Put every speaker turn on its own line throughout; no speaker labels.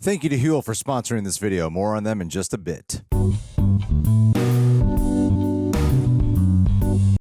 Thank you to HUEL for sponsoring this video. More on them in just a bit.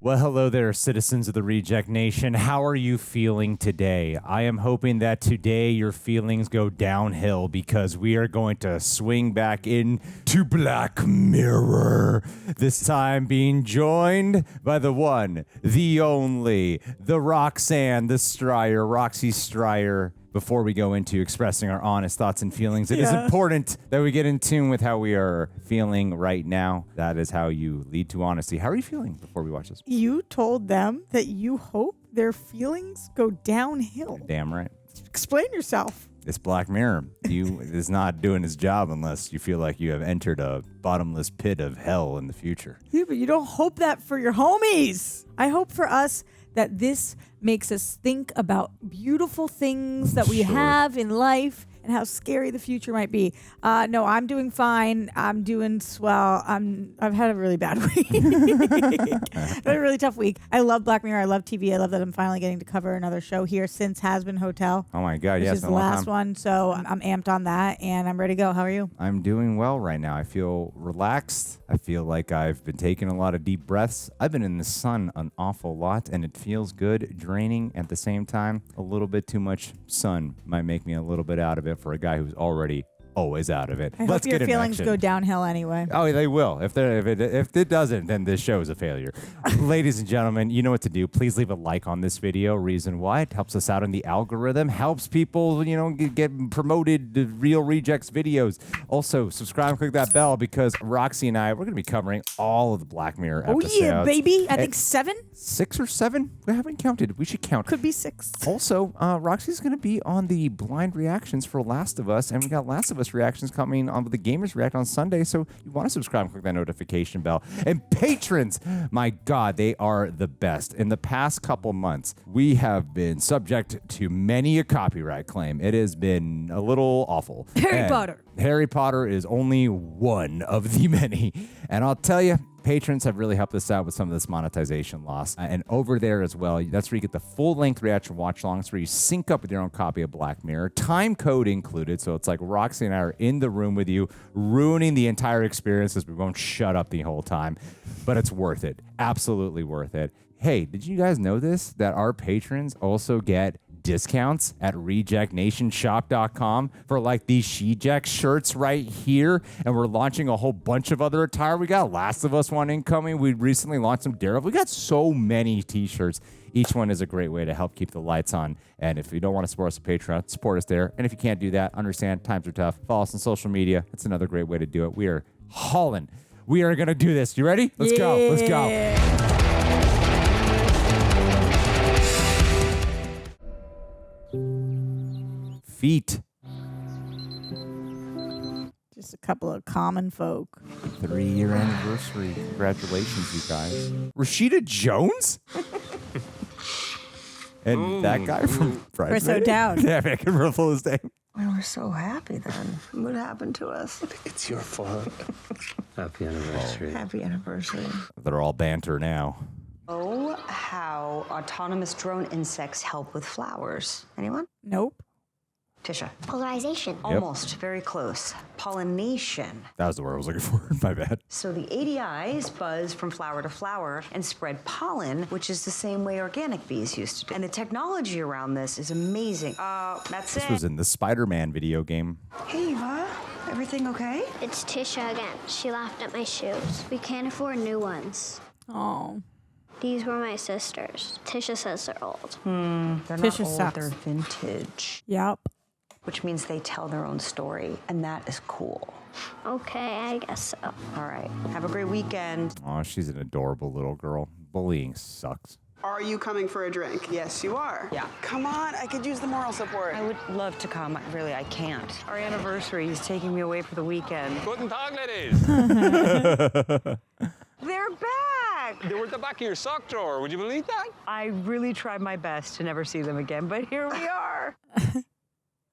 Well, hello there, citizens of the Reject Nation. How are you feeling today? I am hoping that today your feelings go downhill because we are going to swing back into Black Mirror. This time being joined by the one, the only, the Roxanne, the Stryer, Roxy Stryer. Before we go into expressing our honest thoughts and feelings, it is important that we get in tune with how we are feeling right now. That is how you lead to honesty. How are you feeling before we watch this?
You told them that you hope their feelings go downhill.
Damn right.
Explain yourself.
This Black Mirror is not doing its job unless you feel like you have entered a bottomless pit of hell in the future.
Yeah, but you don't hope that for your homies. I hope for us that this makes us think about beautiful things that we have in life and how scary the future might be. No, I'm doing fine. I'm doing swell. I've had a really bad week. I've had a really tough week. I love Black Mirror. I love TV. I love that I'm finally getting to cover another show here since Has Been Hotel.
Oh my God,
yes. This is the last
time.
one, so I'm amped on that, and I'm ready to go. How are you?
I'm doing well right now. I feel relaxed. I feel like I've been taking a lot of deep breaths. I've been in the sun an awful lot, and it feels good, draining at the same time. A little bit too much sun might make me a little bit out of it for a guy who's already always out of it.
I hope your feelings go downhill anyway.
Oh, they will. If it doesn't, then this show is a failure. Ladies and gentlemen, you know what to do. Please leave a like on this video. Reason why? It helps us out in the algorithm. Helps people, get promoted to Real Rejects videos. Also, subscribe and click that bell because Roxy and I, we're going to be covering all of the Black Mirror episodes.
Oh yeah, baby. I think 7?
6 or 7? We haven't counted. We should count.
Could be 6.
Also, Roxy's going to be on the blind reactions for Last of Us, and we got Last of Us reactions coming on with the Gamers React on Sunday, so you want to subscribe and click that notification bell. And patrons, my God, they are the best. In the past couple months, we have been subject to many a copyright claim. It has been a little awful.
Harry Potter.
Harry Potter is only one of the many. And I'll tell you, patrons have really helped us out with some of this monetization loss. And over there as well, that's where you get the full-length reaction watch-alongs where you sync up with your own copy of Black Mirror. Time code included, so it's like Roxy and I are in the room with you, ruining the entire experience as we won't shut up the whole time. But it's worth it. Absolutely worth it. Hey, did you guys know this? That our patrons also get discounts at rejectnationshop.com for like these She-Jack shirts right here, and we're launching a whole bunch of other attire. We got Last of Us one incoming. We recently launched some Daredevil. We got so many t-shirts. Each one is a great way to help keep the lights on. And if you don't want to support us on Patreon, support us there. And if you can't do that, understand times are tough. Follow us on social media. That's another great way to do it. We are hauling. We are going to do this. You ready? Let's go. Let's go. Feet.
Just a couple of common folk.
3-year anniversary. Congratulations, you guys. Rashida Jones? And that guy from Bridesmaids?
We're so down.
Yeah, I can ruffle his name.
We were so happy then. What happened to us?
It's your fault. Happy anniversary.
Happy anniversary.
They're all banter now.
Oh, how autonomous drone insects help with flowers. Anyone?
Nope.
Tisha.
Polarization.
Almost. Very close. Pollination.
That was the word I was looking for. My bad.
So the ADIs buzz from flower to flower and spread pollen, which is the same way organic bees used to do. And the technology around this is amazing. That's
This
it.
was in the Spider-Man video game.
Hey, Eva. Everything okay?
It's Tisha again. She laughed at my shoes. We can't afford new ones.
Oh.
These were my sisters. Tisha says they're old.
They're not
Tisha
old,
sucks.
they're vintage.
Yep.
Which means they tell their own story, and that is cool.
Okay, I guess so.
All right. Have a great weekend.
Oh, she's an adorable little girl. Bullying sucks.
Are you coming for a drink? Yes, you are.
Yeah.
Come on, I could use the moral support.
I would love to come. Really, I can't. Our anniversary is taking me away for the weekend.
Guten Tag, ladies.
They're back!
They were at the back of your sock drawer. Would you believe that?
I really tried my best to never see them again, but here we are.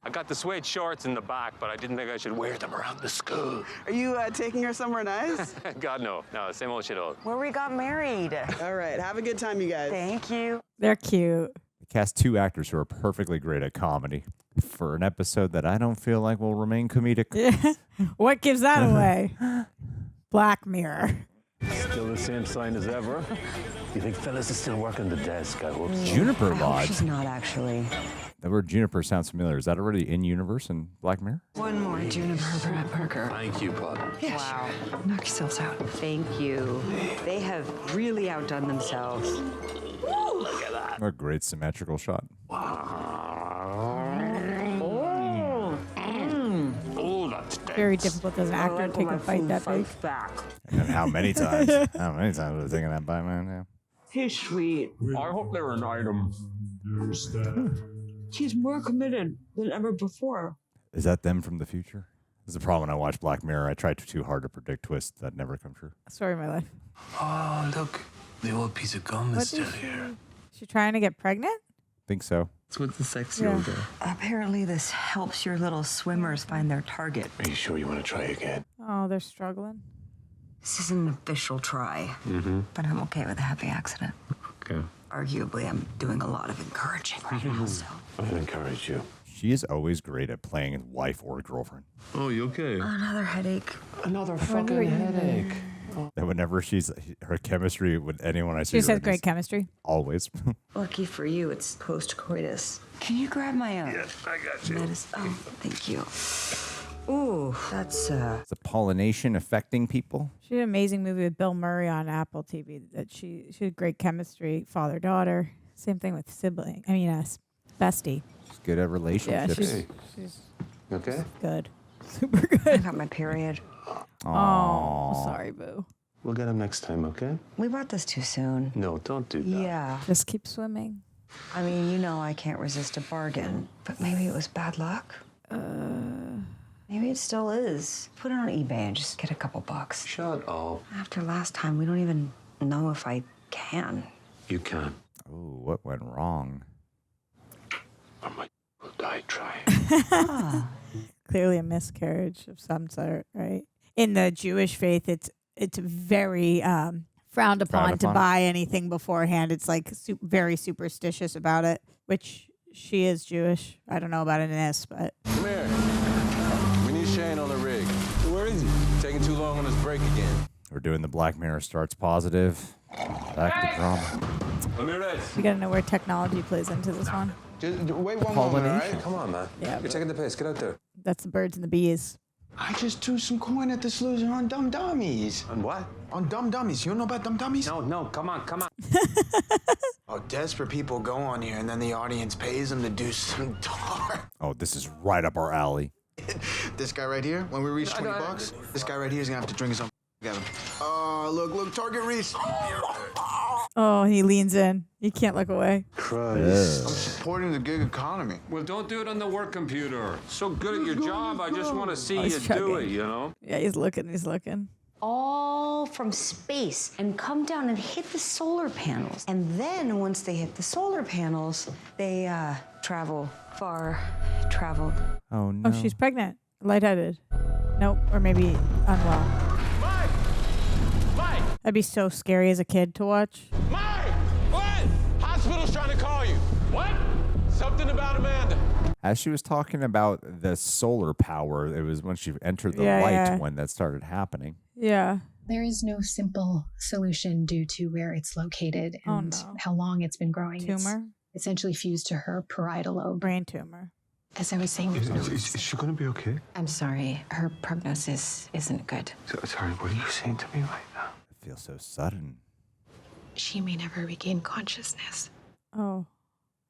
I got the suede shorts in the back, but I didn't think I should wear them around the school.
Are you taking her somewhere nice?
God, no. No, same old shit old.
Where we got married.
All right, have a good time, you guys.
Thank you.
They're cute.
The Cast 2 actors who are perfectly great at comedy for an episode that I don't feel like will remain comedic.
Yeah. What gives that away? Black Mirror.
Still the same sign as ever. You think fellas are still working the desk, I hope so.
Juniper
I hope
Lodge.
she's not actually.
The word Juniper sounds familiar. Is that already in universe in Black Mirror?
One more Juniper Brad Parker.
Thank you, bud.
Yeah,
Wow.
sure. Knock yourselves out.
Thank you. They have really outdone themselves.
What a great symmetrical shot.
Oh, that's
Very difficult as an actor to take a bite that big.
And then how many times? How many times was I taking that bite, man? Yeah.
He's sweet.
I hope they're an item.
He's more committed than ever before.
Is that them from the future? This is the problem when I watch Black Mirror. I try too hard to predict twists that never come true.
Story of my life.
Oh, look. The old piece of gum
What
is still
is
here.
she trying to get pregnant?
Think so.
It's with the sex
Yeah.
yoga.
Apparently, this helps your little swimmers find their target.
Are you sure you want to try again?
Oh, they're struggling.
This is an official try, but I'm okay with a happy accident.
Okay.
Arguably, I'm doing a lot of encouraging right now, so.
I'll encourage you.
She is always great at playing wife or girlfriend.
Oh, you okay?
Another headache.
Another fucking headache.
That whenever her chemistry with anyone I see,
She just has
around
great
is
chemistry.
always.
Lucky for you, it's post-coitus. Can you grab my
Yes, I got you.
medicine? Oh, thank you. Ooh, that's
Is the pollination affecting people?
She had an amazing movie with Bill Murray on Apple TV that she had great chemistry, father-daughter. Same thing with sibling. Bestie.
She's good at
Yeah,
relationships.
she's
Okay?
good. Super
I
good.
got my period.
Oh, sorry, boo.
We'll get him next time, okay?
We bought this too soon.
No, don't do that.
Yeah.
Just keep swimming.
I mean, you know I can't resist a bargain. But maybe it was bad luck. Maybe it still is. Put it on eBay and just get a couple bucks.
Shut up.
After last time, we don't even know if I can.
You can.
Oh, what went wrong?
Or might will die trying.
Clearly a miscarriage of some sort, right? In the Jewish faith, it's very frowned upon to
upon.
buy anything beforehand. It's like very superstitious about it, which she is Jewish. I don't know about it in this, but
Come here. We need Shane on the rig. Where is he? Taking too long on his break again.
We're doing the Black Mirror starts positive. Back to drama.
Ramirez.
you got to know where technology plays into this one.
Wait one moment, all
Pollination.
right? Come on, man.
Yeah,
You're taking the piss. Get out there.
That's the birds and the bees.
I just threw some coin at this loser on Dumb Dummies.
And what?
On Dumb Dummies. You don't know about Dumb Dummies?
No, come on.
Oh, desperate people go on here, and then the audience pays them to do some dark.
Oh, this is right up our alley.
This guy right here, when we reach 20 bucks, this guy right here is gonna have to drink his own together. Oh, look, target reach.
Oh, he leans in. You can't look away.
Christ.
I'm supporting the gig economy.
Well, don't do it on the work computer. So good at your job, I just want to see
he's
you do
chugging.
it, you know?
Yeah, he's looking.
All from space and come down and hit the solar panels. And then once they hit the solar panels, they travel far traveled.
Oh, no.
Oh, she's pregnant. Lightheaded. Nope. Or maybe unwell.
Mike!
That'd be so scary as a kid to watch.
Mike! What? Hospital's trying to call you. What? Something about Amanda.
As she was talking about the solar power, it was when she entered the
Yeah,
light
yeah.
when that started happening.
Yeah.
There is no simple solution due to where it's located
Oh,
and
no.
how long it's been growing. It's
Tumor?
essentially fused to her parietal lobe.
Brain tumor.
As I was saying, there's no
Is she gonna be okay?
I'm sorry, her prognosis isn't good.
Sorry, what are you saying to me right now?
It feels so sudden.
She may never regain consciousness.
Oh.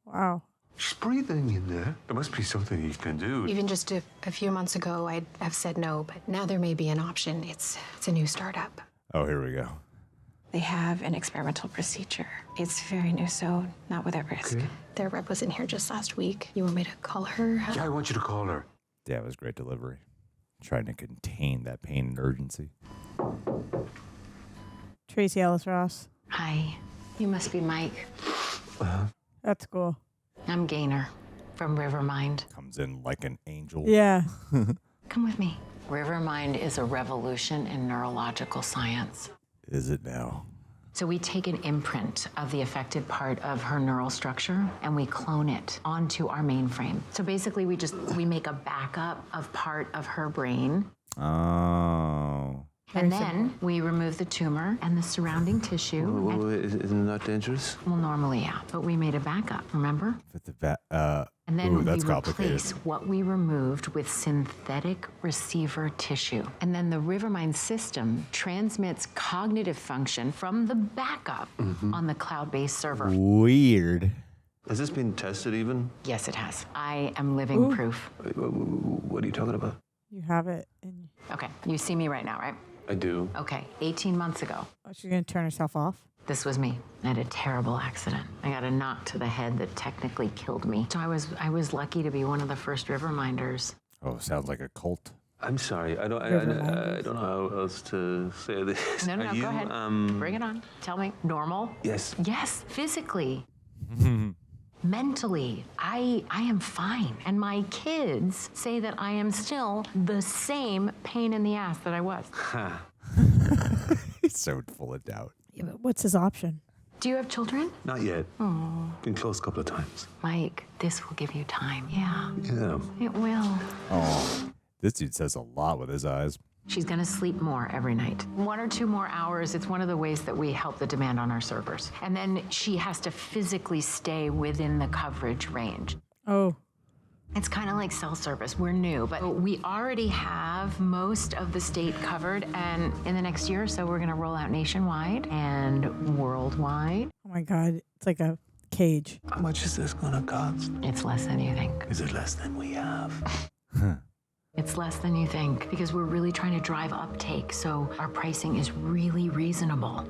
Wow.
She's breathing in there. There must be something you can do.
Even just a few months ago, I'd have said no, but now there may be an option. It's a new startup.
Oh, here we go.
They have an experimental procedure. It's very new, so not without risk.
Okay.
Their rep was in here just last week. You want me to call her?
Yeah, I want you to call her.
Yeah, it was great delivery. Trying to contain that pain and urgency.
Tracee Ellis Ross.
Hi, you must be Mike.
That's cool.
I'm Gaynor from Rivermind.
Comes in like an angel.
Yeah.
Come with me. Rivermind is a revolution in neurological science.
Is it now?
So we take an imprint of the affected part of her neural structure and we clone it onto our mainframe. So basically we make a backup of part of her brain.
Oh.
And then we remove the tumor and the surrounding tissue.
Isn't that dangerous?
Well, normally, yeah. But we made a backup, remember? And then we replace what we removed with synthetic receiver tissue. And then the Rivermind system transmits cognitive function from the backup on the cloud-based server.
Weird.
Has this been tested even?
Yes, it has. I am living proof.
What are you talking about?
You have it.
Okay, you see me right now, right?
I do.
Okay, 18 months ago.
Oh, she's going to turn herself off?
This was me. I had a terrible accident. I got a knock to the head that technically killed me. So I was lucky to be one of the first Riverminders.
Oh, sounds like a cult.
I'm sorry. I don't know how else to say this.
No, go ahead. Bring it on. Tell me. Normal?
Yes.
Yes, physically. Mentally, I am fine. And my kids say that I am still the same pain in the ass that I was.
He's so full of doubt.
Yeah, but what's his option?
Do you have children?
Not yet.
Oh.
Been close a couple of times.
Mike, this will give you time. Yeah.
Yeah.
It will.
Oh, this dude says a lot with his eyes.
She's gonna sleep more every night. 1 or 2 more hours, it's one of the ways that we help the demand on our servers. And then she has to physically stay within the coverage range.
Oh.
It's kind of like cell service. We're new, but we already have most of the state covered. And in the next year or so, we're gonna roll out nationwide and worldwide.
Oh my God, it's like a cage.
How much is this gonna cost?
It's less than you think.
Is it less than we have?
It's less than you think because we're really trying to drive uptake. So our pricing is really reasonable.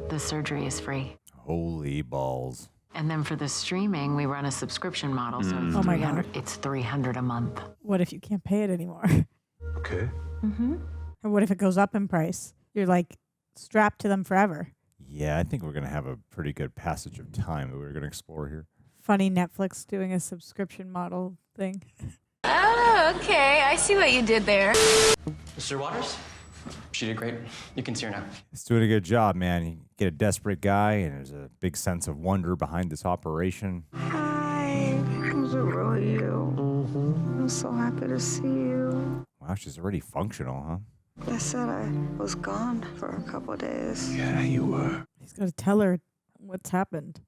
The surgery is free.
Holy balls.
And then for the streaming, we run a subscription model. So it's
Oh my
300,
God.
it's $300 a month.
What if you can't pay it anymore?
Okay.
Or what if it goes up in price? You're like strapped to them forever.
Yeah, I think we're going to have a pretty good passage of time that we're going to explore here.
Funny Netflix doing a subscription model thing.
Oh, okay. I see what you did there.
Mr. Waters? She did great. You can see her now.
He's doing a good job, man. You get a desperate guy, and there's a big sense of wonder behind this operation.
Hi. Was it really you? I'm so happy to see you.
Wow, she's already functional, huh?
I said I was gone for a couple of days.
Yeah, you were.
He's got to tell her what's happened.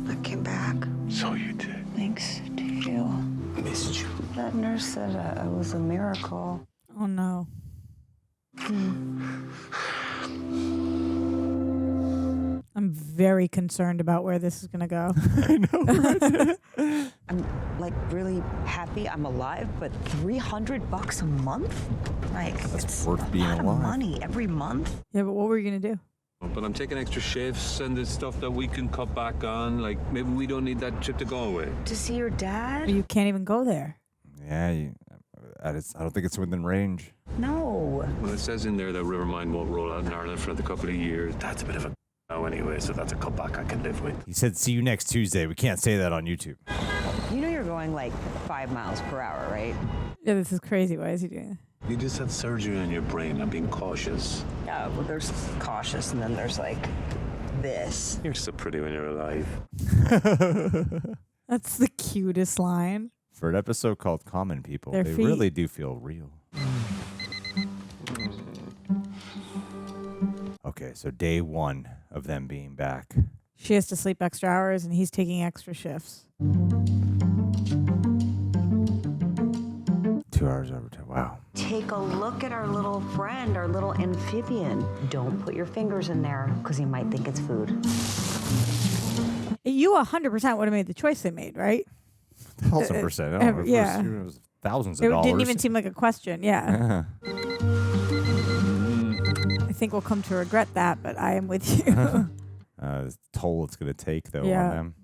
I came back.
So you did.
Thanks to you.
Missed you.
That nurse said it was a miracle.
Oh no. I'm very concerned about where this is going to go.
I know, right?
I'm like really happy I'm alive, but $300 a month? Like,
That's worth being
a lot
alive.
of money every month.
Yeah, but what were you going to do?
But I'm taking extra shifts and there's stuff that we can cut back on. Like, maybe we don't need that trip to Galway.
To see your dad?
You can't even go there.
Yeah, I don't think it's within range.
No.
Well, it says in there that Rivermind won't roll out in Ireland for another couple of years.
That's a bit of a no anyway, so that's a cutback I can live with.
He said, see you next Tuesday. We can't say that on YouTube.
You know you're going like 5 miles per hour, right?
Yeah, this is crazy. Why is he doing that?
You just had surgery on your brain. I'm being cautious.
Yeah, well, there's cautious, and then there's like this.
You're so pretty when you're alive.
That's the cutest line.
For an episode called Common People,
Their
they
feet.
really do feel real. Okay, so day 1 of them being back.
She has to sleep extra hours, and he's taking extra shifts.
2 hours overtime. Wow.
Take a look at our little friend, our little amphibian. Don't put your fingers in there, because he might think it's food.
You 100% would have made the choice they made, right?
1,000%. Oh,
yeah.
It was thousands of
It
dollars.
didn't even seem like a question. Yeah. I think we'll come to regret that, but I am with you.
The toll it's going to take, though,
Yeah.
on them.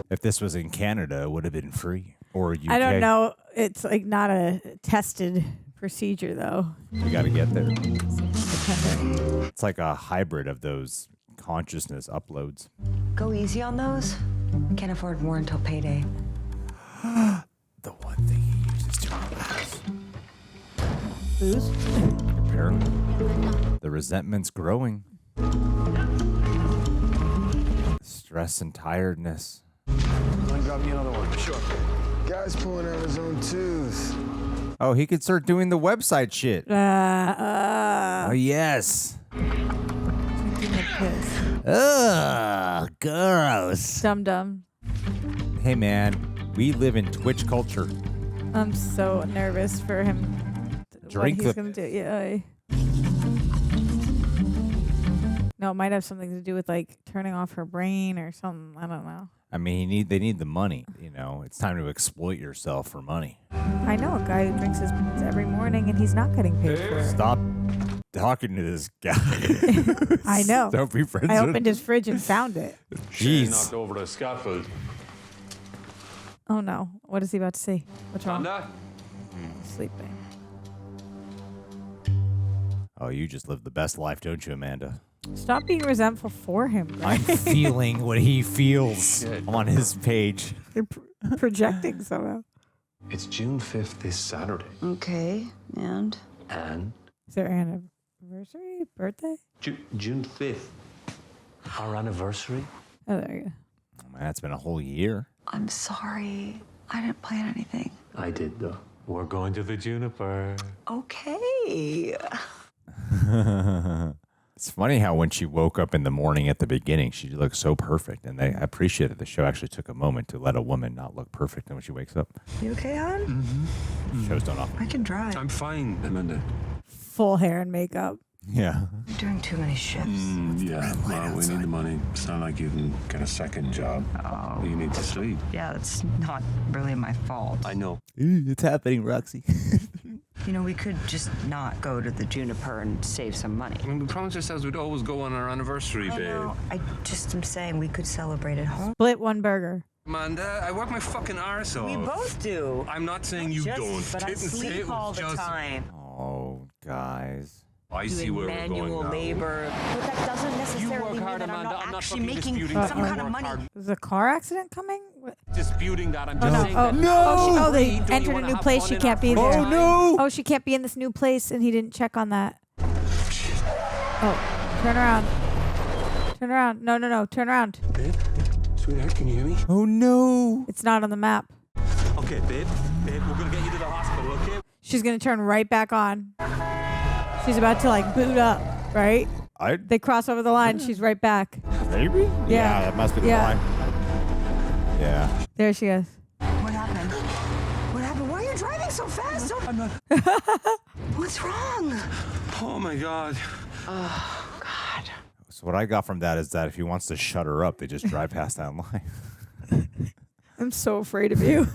If this was in Canada, it would have been free. Or UK.
I don't know. It's like not a tested procedure, though.
We got to get there. It's like a hybrid of those consciousness uploads.
Go easy on those. Can't afford more until payday.
The one thing he uses to relax.
Booze?
Apparently. resentment's growing. Stress and tiredness.
Grab me another one.
Sure. Guy's pulling out his own tooth.
Oh, he could start doing the website shit. Oh, yes. Ugh, gross.
Dum-dum.
Hey, man, we live in Twitch culture.
I'm so nervous for him.
Drink
what he's
the-
gonna do. Yeah. No, it might have something to do with like turning off her brain or something. I don't know.
I mean, they need the money. You know, it's time to exploit yourself for money.
I know a guy who drinks his every morning and he's not getting paid for it.
Stop talking to this guy.
I know.
Don't be friends
I
with
opened his fridge and found it.
Shane
Jeez.
knocked over the scaffold.
Oh no! What is he about to see? What's wrong?
Amanda?
Sleeping.
Oh, you just live the best life, don't you, Amanda?
Stop being resentful for him.
I'm feeling what he feels on his page.
You're projecting somehow.
It's June 5th this Saturday.
Okay, and?
And?
Is there anniversary? Birthday?
June 5th. Our anniversary?
Oh, there you go.
Oh, man, it's been a whole year.
I'm sorry. I didn't plan anything.
I did, though. We're going to the Juniper.
Okay.
It's funny how when she woke up in the morning at the beginning, she looked so perfect. And I appreciated the show actually took a moment to let a woman not look perfect when she wakes up.
You okay, hon?
Mm-hmm.
Shows don't often.
I can drive.
I'm fine, Amanda.
Full hair and makeup.
Yeah.
You're doing too many shifts.
Yeah, well, we need the money. It's not like you can get a second job.
Oh.
You need to sleep.
Yeah, that's not really my fault.
I know.
It's happening, Roxy.
You know, we could just not go to the Juniper and save some money.
I mean, we promised ourselves we'd always go on our anniversary,
I
babe.
know. I just am saying we could celebrate at home.
Split one burger.
Amanda, I work my fucking arse off.
We both do.
I'm not saying you don't.
But I
Didn't say
sleep
it was
all the
just-
time.
Oh, guys.
I see where we're going
Manual
now.
labor. But that doesn't
You
necessarily
work
mean
hard,
that I'm
Amanda.
not
I'm not
actually
fucking
making
disputing
some
that.
kind
You
of
work
money.
hard.
Is a car accident coming? What?
Disputing that. I'm
Oh
just
no!
saying
Oh
that.
no! Oh, they
Don't you
entered a
wanna
new
have
place.
fun
She
in
can't
our
be
free
there.
time?
Oh, she can't be in this new place, and he didn't check on that. Oh, turn around. Turn around. No, no, no. Turn around.
Babe? Sweetheart, can you hear me?
Oh, no.
It's not on the map.
Okay, babe. Babe, we're gonna get you to the hospital, okay?
She's gonna turn right back on. She's about to like boot up, right? They cross over the line. She's right back.
Maybe? Yeah, that must be the line. Yeah.
There she is.
What happened? What happened? Why are you driving so fast?
I'm not.
What's wrong?
Oh my God.
Oh, God.
So what I got from that is that if he wants to shut her up, they just drive past that line.
I'm so afraid of you.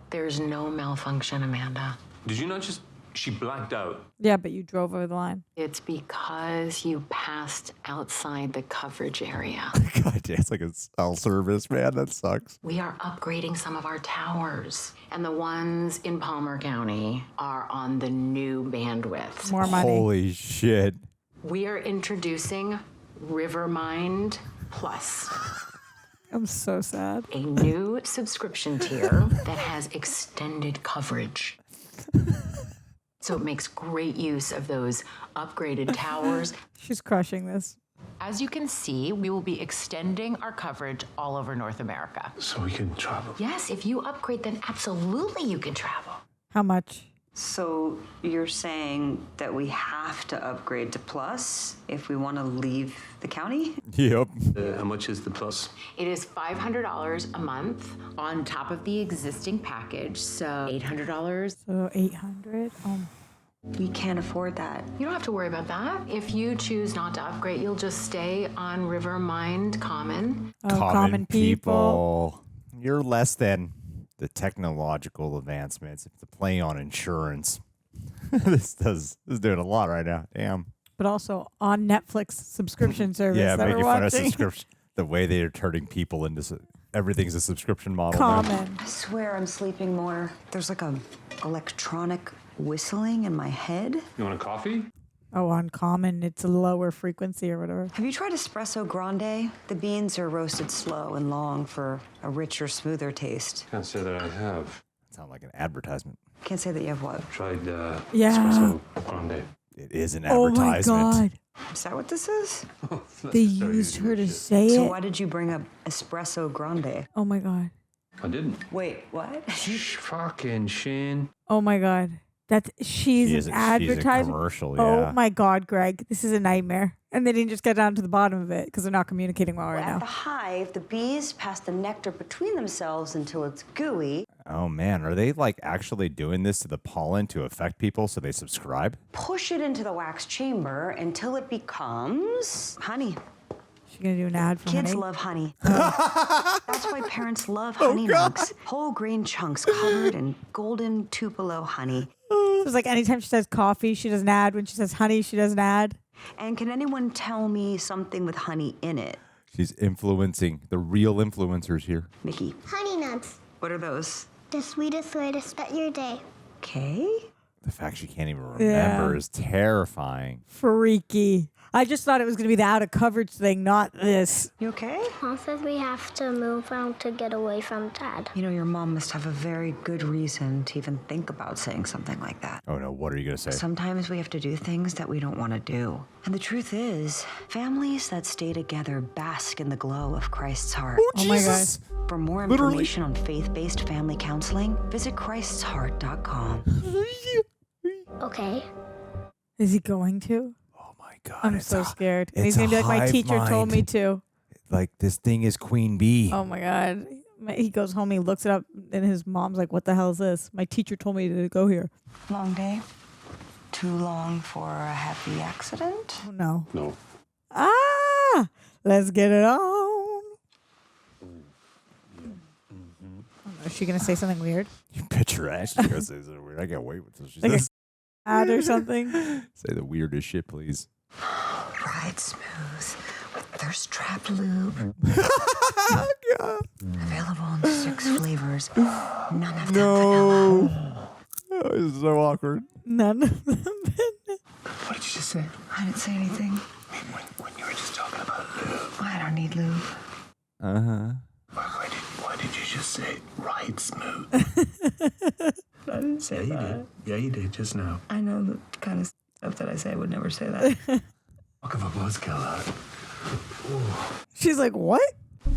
There's no malfunction, Amanda.
Did you not just... She blacked out.
Yeah, but you drove over the line.
It's because you passed outside the coverage area.
God damn, it's like a cell service, man. That sucks.
We are upgrading some of our towers, and the ones in Palmer County are on the new bandwidth.
More money.
Holy shit.
We are introducing Rivermind Plus.
I'm so sad.
A new subscription tier that has extended coverage. So it makes great use of those upgraded towers.
She's crushing this.
As you can see, we will be extending our coverage all over North America.
So we can travel.
Yes, if you upgrade, then absolutely you can travel.
How much?
So you're saying that we have to upgrade to Plus if we want to leave the county?
Yep.
How much is the plus?
It is $500 a month on top of the existing package, so $800.
So 800.
We can't afford that.
You don't have to worry about that. If you choose not to upgrade, you'll just stay on Rivermind Common.
Oh, common people.
You're less than the technological advancements. It's a play on insurance. This is doing a lot right now. Damn.
But also on Netflix subscription service
Yeah,
that
making
we're
fun of
watching.
subscription. The way they are turning people into everything's a subscription model. now.
Common.
I swear I'm sleeping more. There's like a electronic whistling in my head.
You want a coffee?
Oh, on Common, it's a lower frequency or whatever.
Have you tried espresso grande? The beans are roasted slow and long for a richer, smoother taste.
Can't say that I have.
Sound like an advertisement.
Can't say that you have what?
Tried
Yeah.
espresso grande.
It is an
Oh my
advertisement.
God.
Is that what this is?
They used her to say
So
it.
why did you bring up espresso grande?
Oh my God.
I didn't.
Wait, what?
Fucking Shane.
Oh my God. She's an advertisement.
Commercial,
Oh my God, Greg. This is a nightmare. And they didn't just get down to the bottom of it because they're not communicating well right
At the
now.
hive, the bees pass the nectar between themselves until it's gooey.
Oh man, are they like actually doing this to the pollen to affect people so they subscribe?
Push it into the wax chamber until it becomes honey.
She's going to do an ad for
Kids
honey.
love honey. That's why parents love honey nugs. Whole grain chunks covered in golden Tupelo honey.
So it's like anytime she says coffee, she does an ad. When she says honey, she does an ad.
And can anyone tell me something with honey in it?
She's influencing the real influencers here.
Mickey.
Honey nuts.
What are those?
The sweetest way to start your day.
Okay.
The fact she can't even remember is terrifying.
Freaky. I just thought it was going to be the out of coverage thing, not this.
You okay?
Mom says we have to move out to get away from Dad.
You know, your mom must have a very good reason to even think about saying something like that.
Oh no, what are you going to say?
Sometimes we have to do things that we don't want to do. And the truth is, families that stay together bask in the glow of Christ's heart.
Oh my gosh.
For more information on faith-based family counseling, visit christsheart.com.
Okay.
Is he going to?
God,
I'm so scared. And he's
it's
going to be
a
like, my
hive
teacher told me
mind.
to.
Like this thing is Queen Bee.
Oh my God. He goes home, he looks it up, and his mom's like, what the hell is this? My teacher told me to go here.
Long day? Too long for a happy accident?
Oh no.
No.
Ah! Let's get it on. Is she going to say something weird?
You picture Ash. She's gonna say something weird. I can't wait until she
Like
says.
a ad or something?
Say the weirdest shit, please.
Ride smooth with thirst trap lube. Available in 6 flavors. None of them vanilla.
Oh, this is so awkward.
None of them.
What did you just say?
I didn't say anything.
When you were just talking about lube.
I don't need lube.
Uh-huh.
Why did you just say ride smooth? I didn't say that. Yeah, you did just now.
I know the kind of stuff that I say. I would never say that.
Talk of a buzzkill.
She's like, what?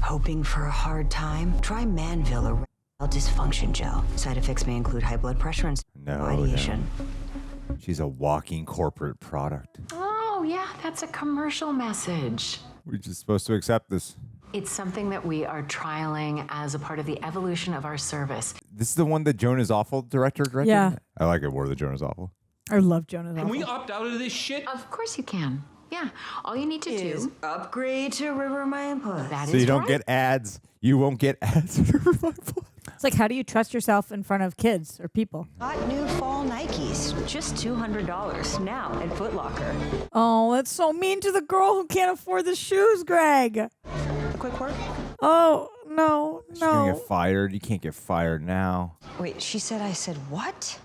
Hoping for a hard time? Try Manville or dysfunction gel. Side effects may include high blood pressure and ideation.
No. She's a walking corporate product.
Oh, yeah, that's a commercial message.
We're just supposed to accept this.
It's something that we are trialing as a part of the evolution of our service.
This is the one that Jonah's Awful directed?
Yeah.
I like it more than Jonah's Awful.
I love Jonah's
Can
Awful.
we opt out of this shit?
Of course you can. Yeah, all you need to
Is
do.
upgrade to Rivermind Plus.
That
So
is
you don't
right.
get ads. You won't get ads.
It's like, how do you trust yourself in front of kids or people?
Hot new fall Nikes, just $200 now at Foot Locker.
Oh, that's so mean to the girl who can't afford the shoes, Greg.
A quick word?
Oh, no,
She's going to
no.
get fired. You can't get fired now.
Wait, she said I said what?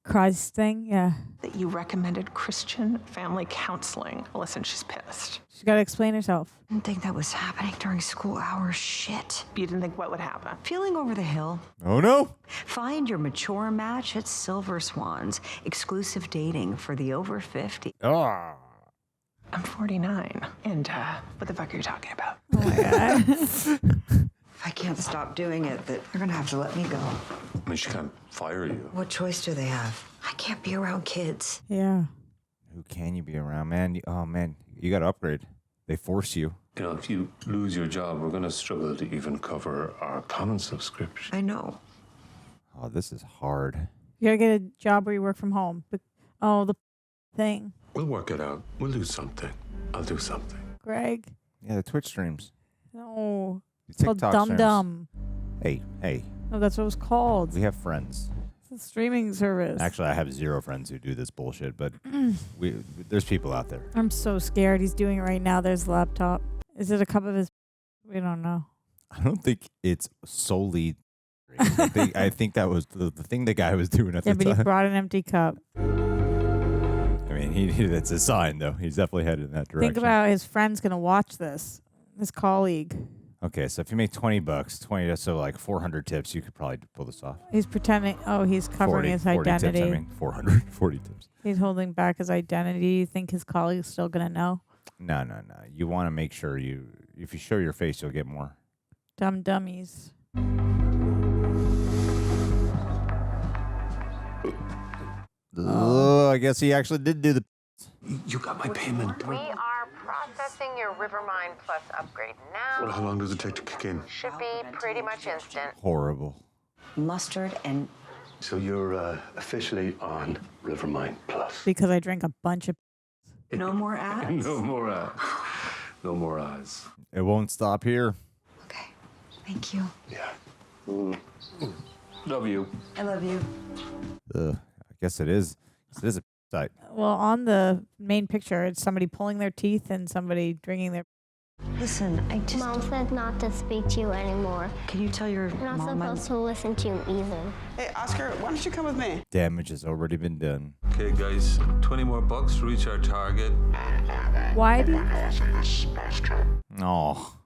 Christ thing, yeah.
That you recommended Christian family counseling. Listen, she's pissed.
She's got to explain herself.
I didn't think that was happening during school hours. Shit.
You didn't think what would happen?
Feeling over the hill.
Oh, no.
Find your mature match at Silver Swans. Exclusive dating for the over 50.
Oh.
I'm 49. And what the fuck are you talking about?
Oh my God.
If I can't stop doing it, that you're gonna have to let me go.
I mean, she can't fire you.
What choice do they have? I can't be around kids.
Yeah.
Who can you be around, man? Oh, man. You got to upgrade. They force you.
You know, if you lose your job, we're going to struggle to even cover our common subscription.
I know.
Oh, this is hard.
You got to get a job where you work from home. But, oh, the thing.
We'll work it out. We'll do something. I'll do something.
Greg.
Yeah, the Twitch streams.
No.
The
It's called
TikTok
Dum
streams.
Dum.
Hey.
No, that's what it was called.
We have friends.
It's a streaming service.
Actually, I have 0 friends who do this bullshit, but there's people out there.
I'm so scared. He's doing it right now. There's the laptop. Is it a cup of his? We don't know.
I don't think it's solely. I think that was the thing the guy was doing at
Yeah,
the
but
time.
he brought an empty cup.
I mean, that's a sign, though. He's definitely headed in that direction.
Think about his friend's going to watch this. His colleague.
Okay, so if you make $20, 20, so like 400 tips, you could probably pull this off.
He's pretending. Oh, he's covering his
40
identity.
tips, I mean, 440 tips.
He's holding back his identity. You think his colleague's still gonna know?
No. You want to make sure if you show your face, you'll get more.
Dumb dummies.
Oh, I guess he actually did do the.
You got my payment.
We are processing your Rivermind Plus upgrade now.
Well, how long does it take to kick in?
Should be pretty much instant.
Horrible.
Mustard and...
So you're officially on Rivermind Plus.
Because I drank a bunch of.
No more ads?
No more ads. No more ads.
It won't stop here.
Okay. Thank you.
Yeah. Love you.
I love you.
I guess it is. It is a site.
Well, on the main picture, it's somebody pulling their teeth and somebody drinking their.
Listen, I just...
Mom said not to speak to you anymore.
Can you tell your
You're not
mom
supposed to listen to you either.
Hey, Oscar, why don't you come with me?
Damage has already been done.
Okay, guys, 20 more bucks to reach our target.
Why?
Oh.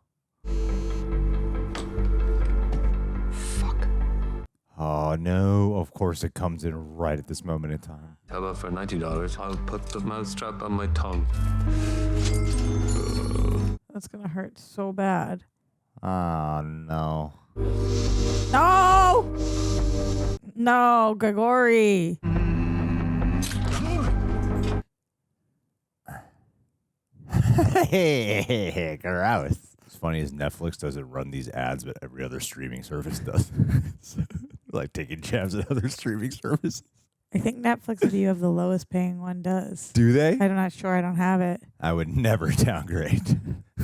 Oh, no. Of course it comes in right at this moment in time.
How about for $90? I'll put the mousetrap on my tongue.
That's going to hurt so bad.
Oh, no.
No! No, Gregory.
Hey, gross. It's funny as Netflix doesn't run these ads, but every other streaming service does. Like taking jabs at other streaming services.
I think Netflix, if you have the lowest paying one, does.
Do they?
I'm not sure. I don't have it.
I would never downgrade.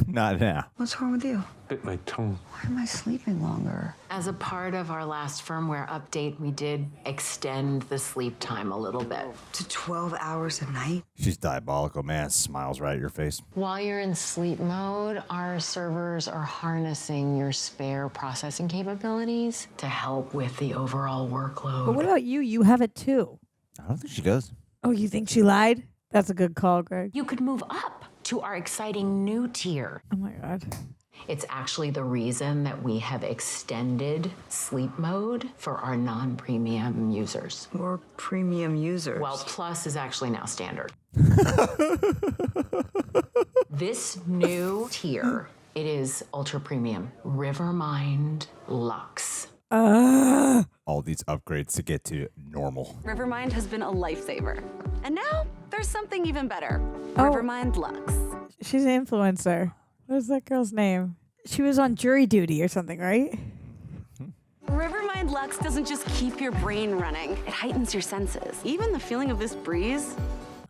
Not now.
What's wrong with you?
Bit my tongue.
Why am I sleeping longer?
As a part of our last firmware update, we did extend the sleep time a little bit.
To 12 hours a night?
She's diabolical, man. Smiles right at your face.
While you're in sleep mode, our servers are harnessing your spare processing capabilities to help with the overall workload.
But what about you? You have it too.
I don't think she does.
Oh, you think she lied? That's a good call, Greg.
You could move up to our exciting new tier.
Oh my God.
It's actually the reason that we have extended sleep mode for our non-premium users.
Or premium users?
Well, Plus is actually now standard. This new tier, it is ultra premium. Rivermind Lux.
All these upgrades to get to normal.
Rivermind has been a lifesaver. And now there's something even better. Rivermind Lux.
She's an influencer. What's that girl's name? She was on jury duty or something, right?
Rivermind Lux doesn't just keep your brain running. It heightens your senses. Even the feeling of this breeze.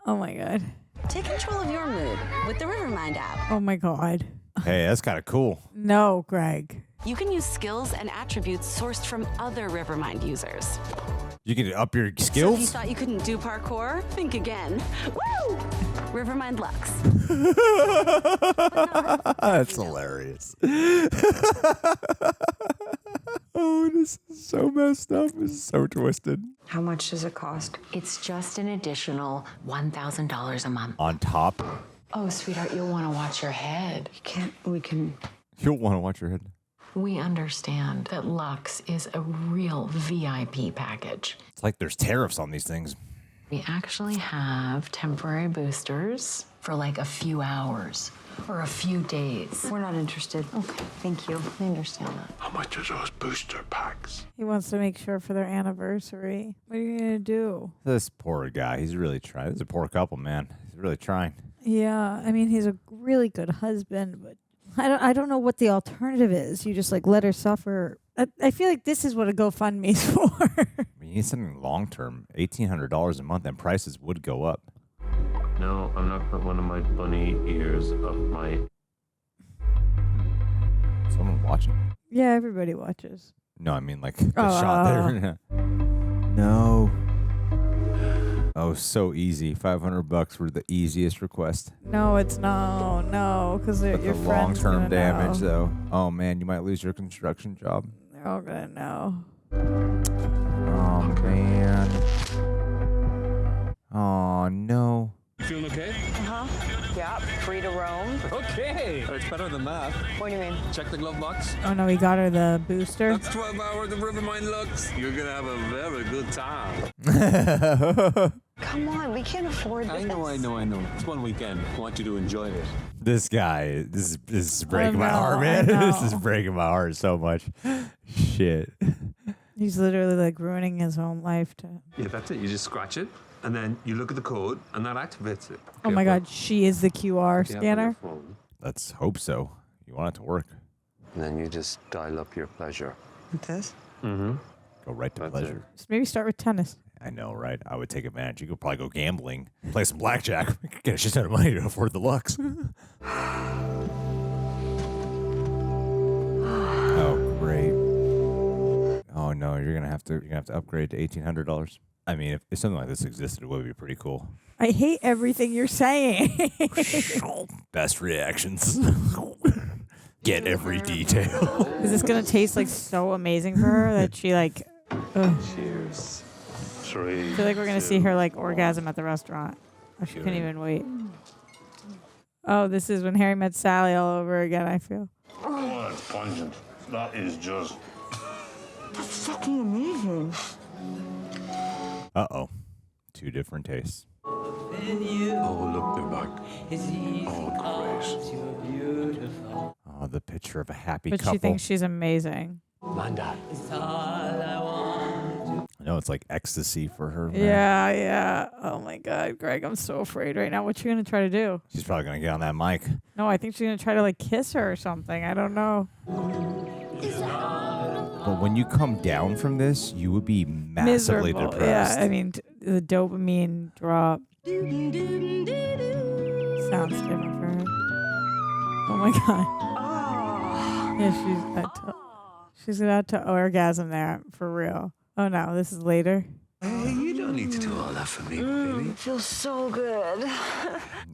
Oh my God.
Take control of your mood with the Rivermind app.
Oh my God.
Hey, that's kind of cool.
No, Greg.
You can use skills and attributes sourced from other Rivermind users.
You can up your
So
skills?
if you thought you couldn't do parkour, think again. Woo! Rivermind Lux.
That's hilarious. Oh, this is so messed up. This is so twisted.
How much does it cost?
It's just an additional $1,000 a month.
On top?
Oh, sweetheart, you'll want to watch your head.
We can...
You'll want to watch your head.
We understand that Lux is a real VIP package.
It's like there's tariffs on these things.
We actually have temporary boosters for like a few hours or a few days.
We're not interested.
Okay.
Thank you.
I understand that.
How much are those booster packs?
He wants to make sure for their anniversary. What are you going to do?
This poor guy, he's really trying. This is a poor couple, man. He's really trying.
Yeah, I mean, he's a really good husband, but I don't know what the alternative is. You just like let her suffer. I feel like this is what a GoFundMe's for.
You need something long term. $1,800 a month, and prices would go up.
No, I'm not putting one of my bunny ears up my...
Someone watching?
Yeah, everybody watches.
No, I mean like the shot there. No. Oh, so easy. $500 for the easiest request.
No, it's no, because your
The
friends
long-term
gonna
damage,
know.
though. Oh man, you might lose your construction job.
They're all gonna know.
Oh man. Oh no.
You feeling okay?
Yeah, free to roam.
Oh, Okay. It's better than that.
What do you mean?
Check the glove box.
Oh no, he got her the booster.
That's 12 hours of Rivermind looks. You're gonna have a very good time.
Come on, we can't afford this.
I know. It's one weekend. I want you to enjoy it.
This guy, this is breaking my heart, man. This is breaking my heart so much. Shit.
He's literally like ruining his own life.
Yeah, that's it. You just scratch it, and then you look at the code, and that activates it.
Oh my God, she is the QR scanner.
Let's hope so. You want it to work.
And then you just dial up your pleasure.
With this?
Mm-hmm.
Go right to pleasure.
Just maybe start with tennis.
I know, right? I would take advantage. You could probably go gambling, play some blackjack, get a shit ton of money to afford the lux. Oh, great. Oh no, you're gonna have to upgrade to $1,800. I mean, if something like this existed, it would be pretty cool.
I hate everything you're saying.
Best reactions. Get every detail.
Is this gonna taste like so amazing for her that she like?
Cheers.
I feel like we're gonna see her like orgasm at the restaurant. Or she couldn't even wait. Oh, this is When Harry Met Sally all over again, I feel.
Oh, that's pungent. That is just...
That's fucking amazing.
Uh-oh. Two different tastes.
Oh, look, they're back. Oh,
Oh, the picture of a happy
But
couple.
she thinks she's amazing.
Manda.
I know it's like ecstasy for her. Man.
Yeah. Oh my God, Greg, I'm so afraid right now. What you gonna try to do?
She's probably gonna get on that mic.
No, I think she's gonna try to like kiss her or something. I don't know.
But when you come down from this, you would be massively
Miserable.
depressed.
Yeah, I mean the dopamine drop sounds different for her. Oh my God. Yeah, she's about to orgasm there for real. Oh no, this is later.
Hey, you don't need to do all that for me, baby.
It feels so good.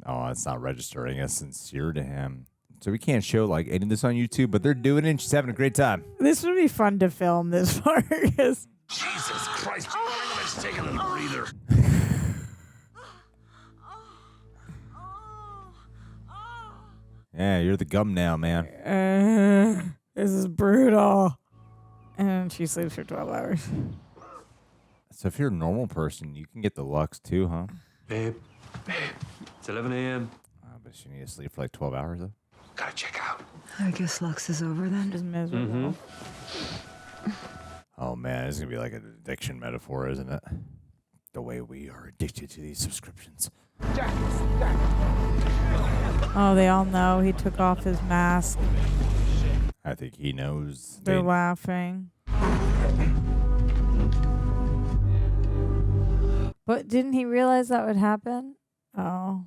Oh, it's not registering as sincere to him. So we can't show like any of this on YouTube, but they're doing it and she's having a great time.
This would be fun to film this part.
Jesus Christ, let's take a little breather.
Yeah, you're the gum now, man.
This is brutal. And she sleeps for 12 hours.
So if you're a normal person, you can get the Lux too, huh?
Babe, it's 11 a.m.
But you need to sleep for like 12 hours though.
Gotta check out.
I guess Lux is over then.
Just miserable.
Oh man, it's gonna be like an addiction metaphor, isn't it? The way we are addicted to these subscriptions.
Oh, they all know he took off his mask.
I think he knows.
They're laughing. But didn't he realize that would happen? Oh.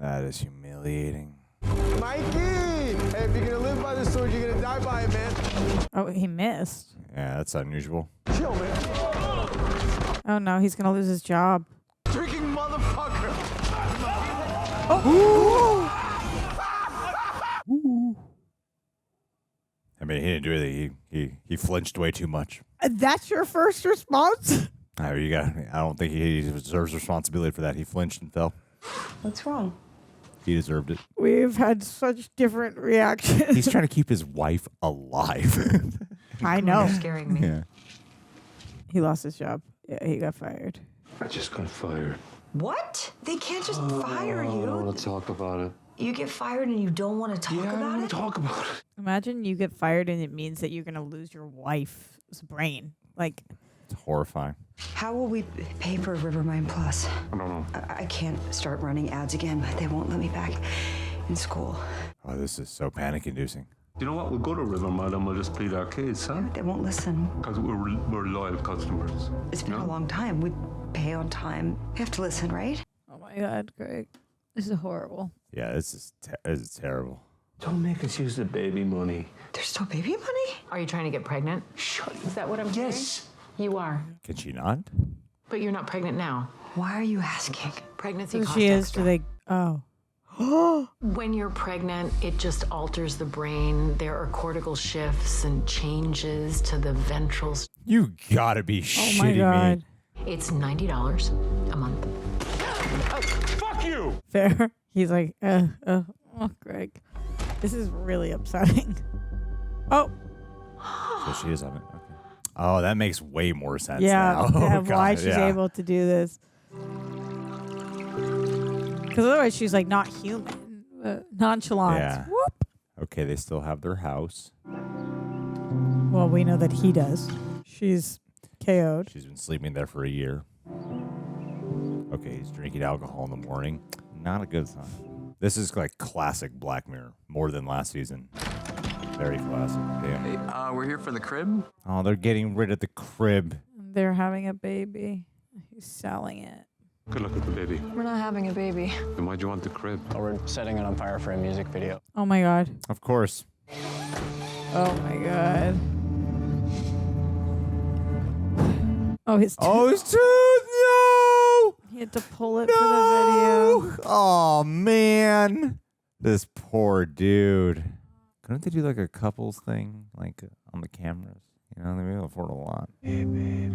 That is humiliating.
Mikey! Hey, if you're gonna live by the sword, you're gonna die by it, man.
Oh, he missed.
Yeah, that's unusual.
Chill, man.
Oh no, he's gonna lose his job.
Drinking motherfucker.
Oh.
I mean, he didn't do anything. He flinched way too much.
That's your first response?
I don't think he deserves responsibility for that. He flinched and fell.
What's wrong?
He deserved it.
We've had such different reactions.
He's trying to keep his wife alive.
I know.
You're scaring me.
Yeah.
He lost his job. Yeah, he got fired.
I just got fired.
What? They can't just fire
I don't
you.
want to talk about it.
You get fired and you don't want to talk
I don't
about
want
it?
to talk about it.
Imagine you get fired and it means that you're gonna lose your wife's brain. Like,
It's horrifying.
How will we pay for Rivermind Plus?
I don't know.
I can't start running ads again. They won't let me back in school.
Oh, this is so panic-inducing.
You know what? We'll go to Rivermind and we'll just plead our case, huh?
They won't listen.
Because we're loyal customers.
It's been a long time. We pay on time. We have to listen, right?
oh my God, Greg, this is horrible.
Yeah, this is terrible.
Don't make us use the baby money.
There's still baby money?
Are you trying to get pregnant?
Shut up.
Is that what I'm hearing?
Yes.
You are.
Can she not?
But you're not pregnant now.
Why are you asking?
Pregnancy
So
costs
she is.
extra.
Do they? Oh.
When you're pregnant, it just alters the brain. There are cortical shifts and changes to the ventral.
You gotta be
Oh
shitting
my God.
me.
It's $90 a month.
Oh, fuck you!
Fair. He's like, oh, Greg. This is really upsetting. Oh.
So she is having. Okay. Oh, that makes way more sense.
Yeah.
Now.
Why she's able to do this? Because otherwise she's like not human, nonchalant.
Yeah.
Whoop.
Okay, they still have their house.
Well, we know that he does. She's KO'd.
She's been sleeping there for a year. Okay, he's drinking alcohol in the morning. Not a good sign. This is like classic Black Mirror, more than last season. Very classic. Damn.
Hey, we're here for the crib.
Oh, they're getting rid of the crib.
They're having a baby. He's selling it.
Good luck with the baby.
We're not having a baby.
Then why'd you want the crib?
Oh, we're setting it on fire for a music video.
Oh my God.
Of course.
Oh my God. Oh, his tooth.
Oh, his tooth! No!
He had to pull it for the video.
Oh, man. This poor dude. Couldn't they do like a couples thing, like on the cameras? You know, they may afford a lot. Hey, babe.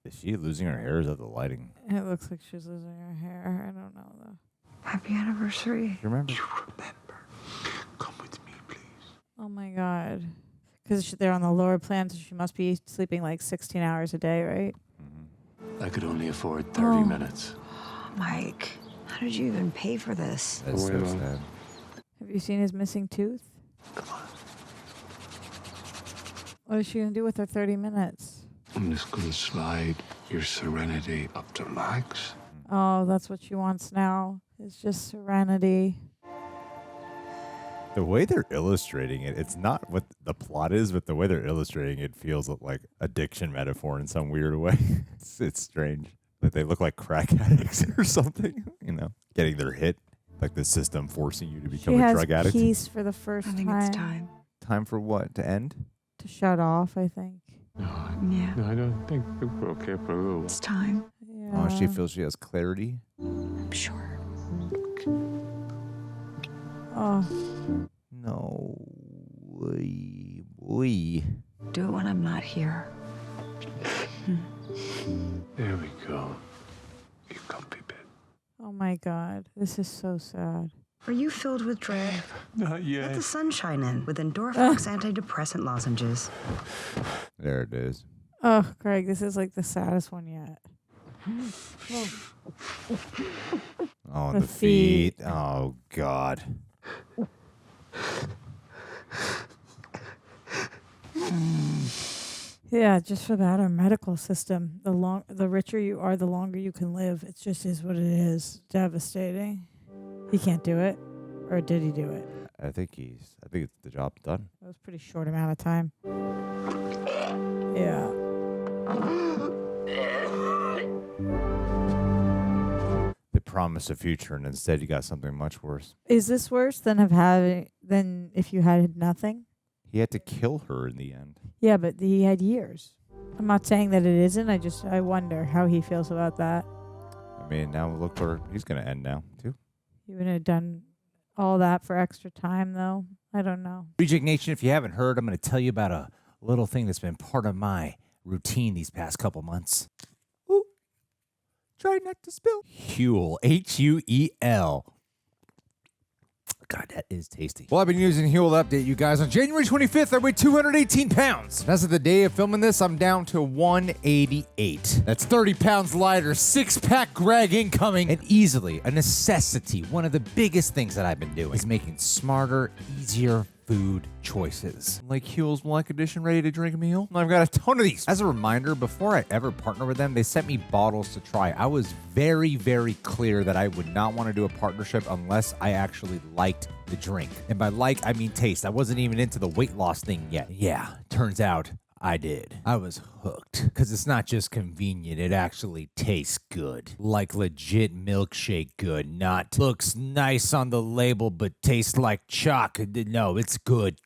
Is she losing her hair? Or is that the lighting?
It looks like she's losing her hair. I don't know, though.
Happy anniversary.
You remember?
You remember. Come with me, please.
Oh my God. Because they're on the lower plan, so she must be sleeping like 16 hours a day, right?
I could only afford 30 minutes.
Mike, how did you even pay for this?
That's so sad.
Have you seen his missing tooth?
Come on.
What is she going to do with her 30 minutes?
I'm just going to slide your serenity up to max.
Oh, that's what she wants now. It's just serenity.
The way they're illustrating it, it's not what the plot is, but the way they're illustrating it feels like addiction metaphor in some weird way. It's strange. Like they look like crack addicts or something, you know, getting their hit, like the system forcing you to become a drug addict.
She has peace for the first time.
I think it's time.
Time for what? To end?
To shut off, I think.
Yeah.
No, I don't think we're okay for a little.
It's time.
Yeah.
Oh, she feels she has clarity?
I'm sure.
Oh.
No. Boy.
Do it when I'm not here.
There we go. You comfy bit.
Oh my God. This is so sad.
Are you filled with dread?
Not yet.
Let the sunshine in with Endorphox antidepressant lozenges.
There it is.
Oh, Greg, this is like the saddest one yet.
Oh, the feet. Oh, God.
Yeah, just for that, our medical system. The richer you are, the longer you can live. It just is what it is. Devastating. He can't do it, or did he do it?
I think it's the job's done.
It was a pretty short amount of time. Yeah.
They promised a future, and instead you got something much worse.
Is this worse than than if you had nothing?
He had to kill her in the end.
Yeah, but he had years. I'm not saying that it isn't. I wonder how he feels about that.
I mean, now look where he's going to end now, too.
You wouldn't have done all that for extra time, though. I don't know.
Reject Nation, if you haven't heard, I'm going to tell you about a little thing that's been part of my routine these past couple months. Ooh. Try not to spill. HUEL. HUEL. God, that is tasty. Well, I've been using HUEL to update you guys. On January 25th, I weighed 218 pounds. And as of the day of filming this, I'm down to 188. That's 30 pounds lighter, six-pack Greg incoming, and easily a necessity. One of the biggest things that I've been doing is making smarter, easier food choices. Like HUEL's Black Edition ready to drink meal. I've got a ton of these. As a reminder, before I ever partner with them, they sent me bottles to try. I was very, very clear that I would not want to do a partnership unless I actually liked the drink. And by like, I mean taste. I wasn't even into the weight loss thing yet. Yeah, turns out I did. I was hooked. Because it's not just convenient, it actually tastes good. Like legit milkshake good. Not looks nice on the label, but tastes like chalk. No, it's good.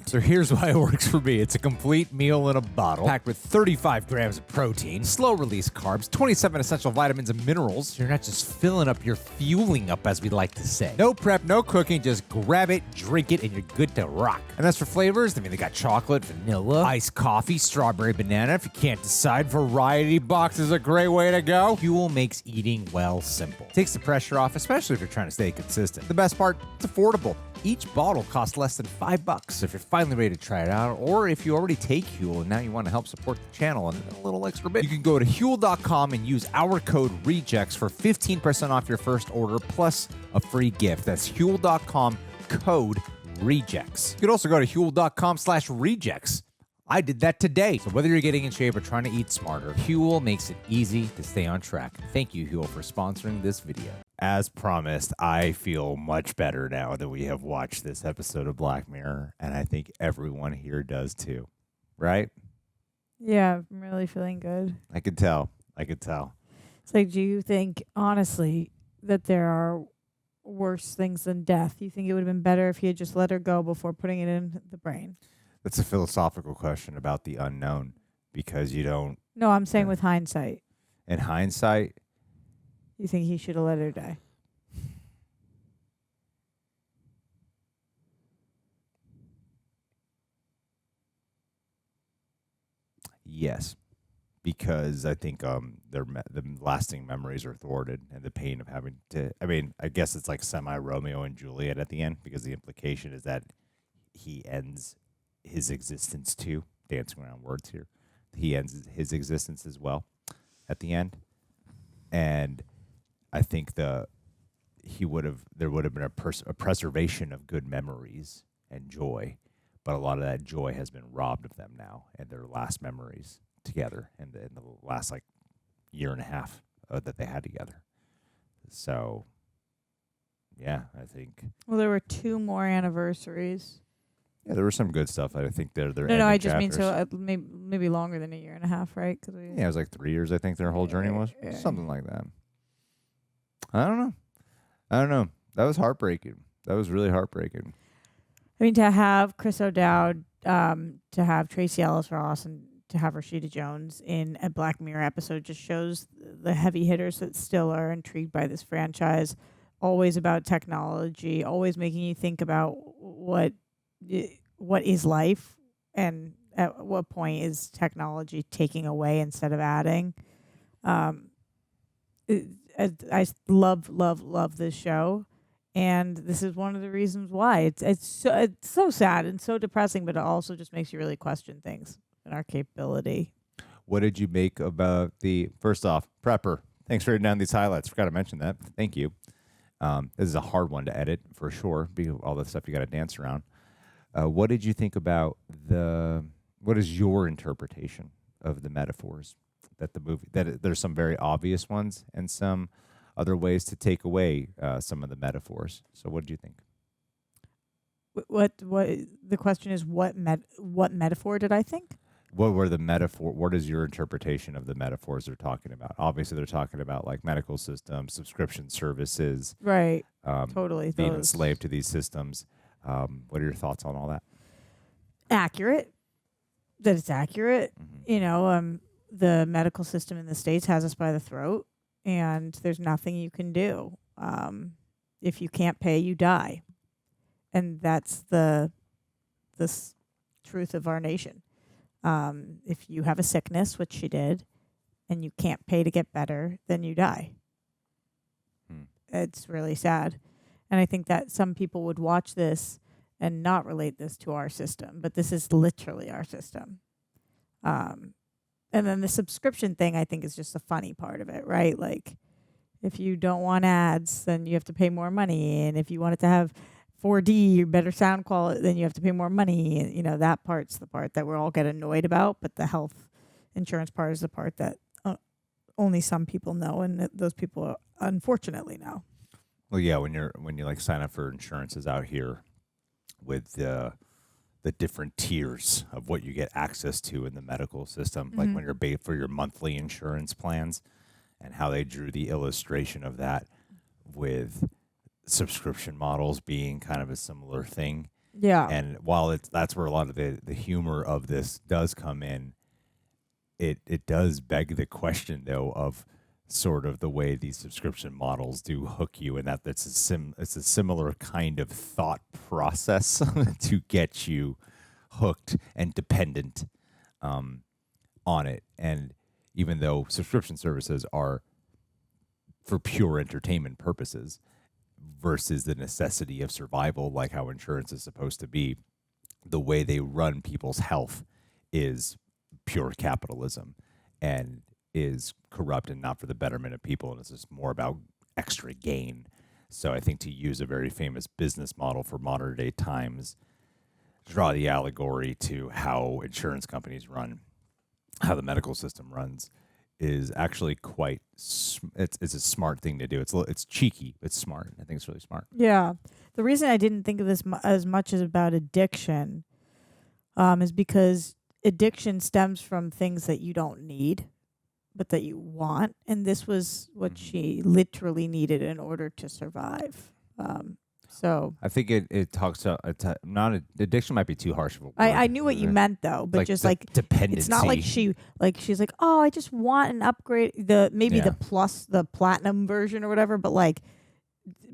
So here's why it works for me. It's a complete meal in a bottle, packed with 35 grams of protein, slow release carbs, 27 essential vitamins and minerals. So you're not just filling up, you're fueling up, as we like to say. No prep, no cooking, just grab it, drink it, and you're good to rock. And as for flavors, I mean, they got chocolate, vanilla, iced coffee, coffee, strawberry banana. If you can't decide, variety box is a great way to go. HUEL makes eating well simple. Takes the pressure off, especially if you're trying to stay consistent. The best part, it's affordable. Each bottle costs less than $5. So if you're finally ready to try it out, or if you already take HUEL and now you want to help support the channel and a little extra bit, you can go to HUEL.com and use our code REJECTS for 15% off your first order plus a free gift. That's HUEL.com, code REJECTS. You could also go to HUEL.com/rejects. I did that today. So whether you're getting in shape or trying to eat smarter, HUEL makes it easy to stay on track. Thank you, HUEL, for sponsoring this video. As promised, I feel much better now that we have watched this episode of Black Mirror, and I think everyone here does too, right?
Yeah, I'm really feeling good.
I could tell.
It's like, do you think, honestly, that there are worse things than death? You think it would have been better if he had just let her go before putting it in the brain?
That's a philosophical question about the unknown, because you don't...
No, I'm saying with hindsight.
In hindsight...
You think he should have let her die?
Yes, because I think the lasting memories are thwarted, and the pain of having to... I mean, I guess it's like semi-Romeo and Juliet at the end, because the implication is that he ends his existence too. Dancing around words here. He ends his existence as well at the end. And I think there would have been a preservation of good memories and joy, but a lot of that joy has been robbed of them now, and their last memories together in the last like year and a half that they had together. So, yeah, I think.
Well, there were 2 more anniversaries.
Yeah, there was some good stuff. I think they're
No, I just mean so maybe longer than a year and a half, right?
Yeah, it was like 3 years. I think their whole journey was something like that. I don't know. That was heartbreaking. That was really heartbreaking.
I mean, to have Chris O'Dowd, to have Tracee Ellis Ross, and to have Rashida Jones in a Black Mirror episode just shows the heavy hitters that still are intrigued by this franchise. Always about technology, always making you think about what is life, and at what point is technology taking away instead of adding. I love this show, and this is one of the reasons why it's so sad and so depressing, but it also just makes you really question things and our capability.
What did you make about first off, Prepper? Thanks for writing down these highlights. Forgot to mention that. Thank you. This is a hard one to edit for sure, because all the stuff you got to dance around. What did you think about what is your interpretation of the metaphors that the movie, there's some very obvious ones and some other ways to take away some of the metaphors. So what did you think?
What the question is, what metaphor did I think?
What were the metaphor? What is your interpretation of the metaphors they're talking about? Obviously, they're talking about like medical systems, subscription services.
Right. Totally.
Being a slave to these systems. What are your thoughts on all that?
Accurate. That it's accurate. Mm-hmm. You know, the medical system in the States has us by the throat, and there's nothing you can do. If you can't pay, you die. And that's the truth of our nation. If you have a sickness, which she did, and you can't pay to get better, then you die. It's really sad. And I think that some people would watch this and not relate this to our system, but this is literally our system. And then the subscription thing, I think, is just the funny part of it, right? Like, if you don't want ads, then you have to pay more money. And if you want it to have 4D, better sound quality, then you have to pay more money. And, you know, that part's the part that we all get annoyed about, but the health insurance part is the part that only some people know, and those people unfortunately know.
Well, yeah, when you like sign up for insurances out here with the different tiers of what you get access to in the medical system, like when you're paid for your monthly insurance plans, and how they drew the illustration of that with subscription models being kind of a similar thing.
Yeah.
And while that's where a lot of the humor of this does come in, it does beg the question, though, of sort of the way these subscription models do hook you, and it's a similar kind of thought process to get you hooked and dependent. on it. And even though subscription services are for pure entertainment purposes versus the necessity of survival, like how insurance is supposed to be, the way they run people's health is pure capitalism and is corrupt and not for the betterment of people. And it's just more about extra gain. So I think to use a very famous business model for modern day times, draw the allegory to how insurance companies run, how the medical system runs, is actually quite. It's a smart thing to do. It's cheeky. It's smart. I think it's really smart.
Yeah, the reason I didn't think of this as much as about addiction, is because addiction stems from things that you don't need, but that you want, and this was what she literally needed in order to survive. So
I think it talks about not addiction might be too harsh of a word.
I knew what you meant though, but just like
dependency.
It's not like she's like, oh, I just want an upgrade, the platinum version or whatever, but like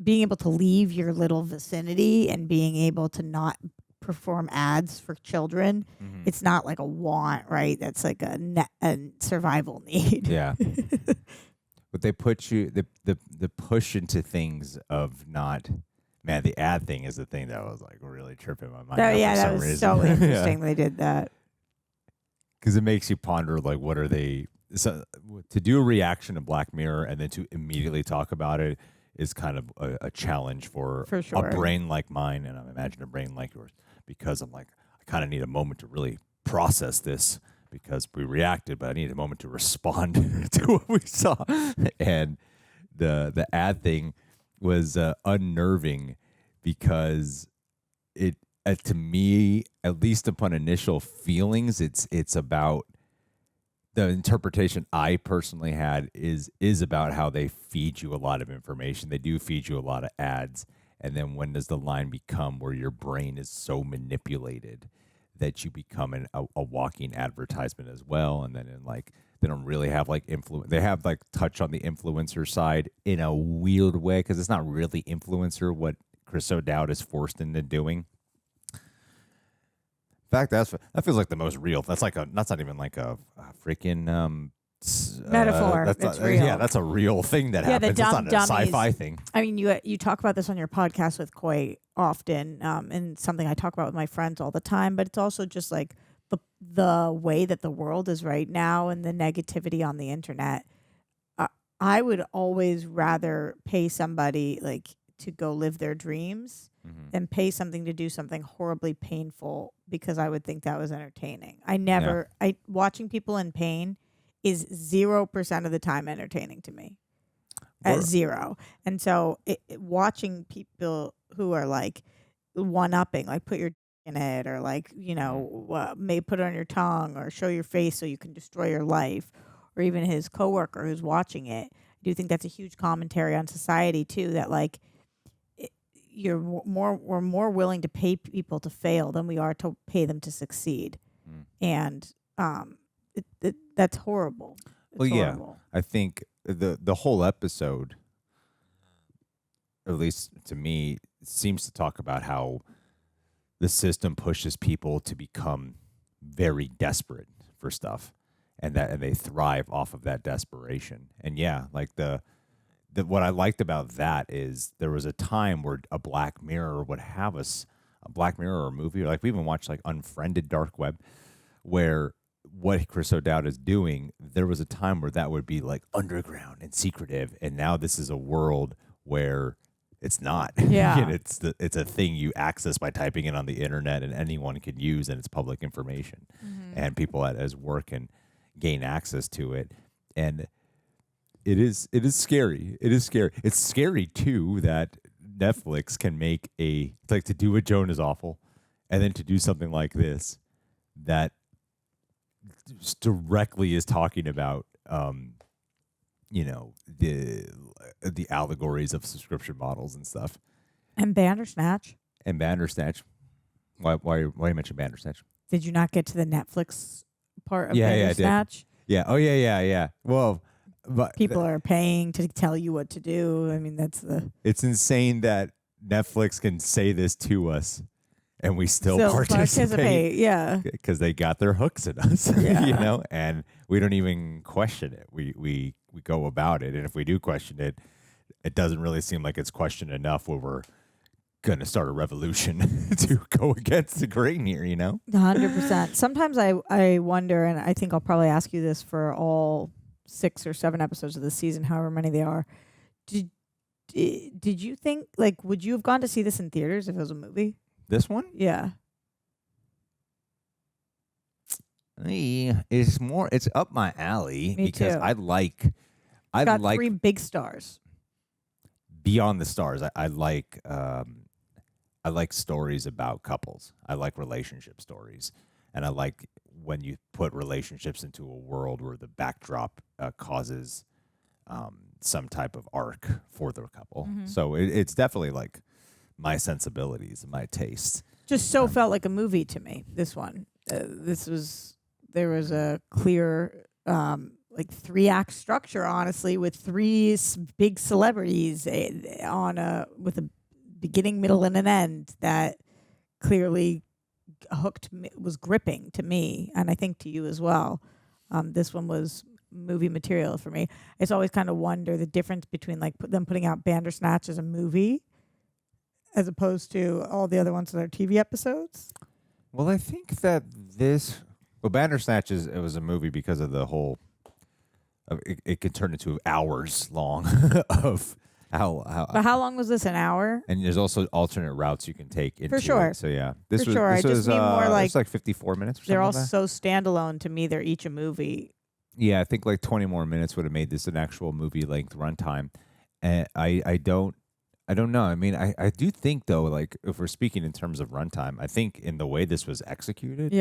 being able to leave your little vicinity and being able to not perform ads for children, it's not like a want, right? That's like a survival need.
Yeah. But they put you the push into things of not. Man, the ad thing is the thing that was like really tripping my mind.
That was so interesting. They did that
because it makes you ponder like, what are they? So, to do a reaction to Black Mirror and then to immediately talk about it is kind of a challenge for
sure.
A brain like mine, and I imagine a brain like yours, because I'm like, I kind of need a moment to really process this because we reacted, but I need a moment to respond to what we saw, and the ad thing was unnerving because it to me, at least upon initial feelings, it's about the interpretation I personally had is about how they feed you a lot of information. They do feed you a lot of ads, and then when does the line become where your brain is so manipulated that you become a walking advertisement as well? And then they don't really have like influence. They have like touch on the influencer side in a weird way because it's not really influencer what Chris O'Dowd is forced into doing. In fact, that feels like the most real. That's not even like a freaking
metaphor. It's real.
Yeah, that's a real thing that happens. It's not a sci-fi thing.
I mean, you talk about this on your podcast with Koi often, and something I talk about with my friends all the time. But it's also just like the way that the world is right now and the negativity on the internet. I would always rather pay somebody like to go live their dreams than pay something to do something horribly painful because I would think that was entertaining. Watching people in pain is 0% of the time entertaining to me. At zero. And so watching people who are like one-upping, like put your in it, or like, may put it on your tongue or show your face so you can destroy your life, or even his coworker who's watching it. I do think that's a huge commentary on society too, that like we're more willing to pay people to fail than we are to pay them to succeed. And that's horrible. It's horrible.
I think the whole episode, at least to me, seems to talk about how the system pushes people to become very desperate for stuff, and they thrive off of that desperation. And like what I liked about that is there was a time where a Black Mirror would have us, a Black Mirror or movie, or like we even watched like Unfriended Dark Web, where what Chris O'Dowd is doing, there was a time where that would be like underground and secretive, and now this is a world where it's not.
Yeah.
It's a thing you access by typing it on the internet, and anyone can use, and it's public information, and people as work can gain access to it, and it is scary. It is scary. It's scary too that Netflix can make to do what Joan is awful, and then to do something like this that directly is talking about the allegories of subscription models and stuff.
And Bandersnatch.
Why you mention Bandersnatch?
Did you not get to the Netflix part of
I
Bandersnatch?
did. Yeah. Oh yeah. Well, but
people are paying to tell you what to do. I mean, it's insane
that Netflix can say this to us and we still
participate. Yeah,
because they got their hooks in us,
Yeah.
and we don't even question it. We go about it, and if we do question it, it doesn't really seem like it's questioned enough where we're gonna start a revolution to go against the grain here.
100%. Sometimes I wonder, and I think I'll probably ask you this for all 6 or 7 episodes of the season, however many they are. Did you think, like, would you have gone to see this in theaters if it was a movie?
This one?
Yeah.
It's up my alley
Me
because
too.
I
Got
like
3 big stars.
Beyond the Stars. I like stories about couples. I like relationship stories, and I like when you put relationships into a world where the backdrop causes some type of arc for the couple.
Mhm.
So it's definitely like my sensibilities and my taste.
Just so felt like a movie to me. This one, there was a clear like 3-act structure, honestly, with 3 big celebrities with a beginning, middle, and an end that clearly was gripping to me, and I think to you as well. This one was movie material for me. It's always kind of wonder the difference between like them putting out Bandersnatch as a movie as opposed to all the other ones that are TV episodes.
Well, I think that Bandersnatch it was a movie because of the whole. It could turn into hours long of how.
But how long was this? An hour?
And there's also alternate routes you can take into
For sure.
it. So yeah,
For sure. I just mean more
it's like 54 minutes. Or
they're all
something like that.
so standalone to me. They're each a movie.
Yeah, I think like 20 more minutes would have made this an actual movie length runtime. And I don't know. I mean, I do think though, like if we're speaking in terms of runtime, I think in the way this was executed,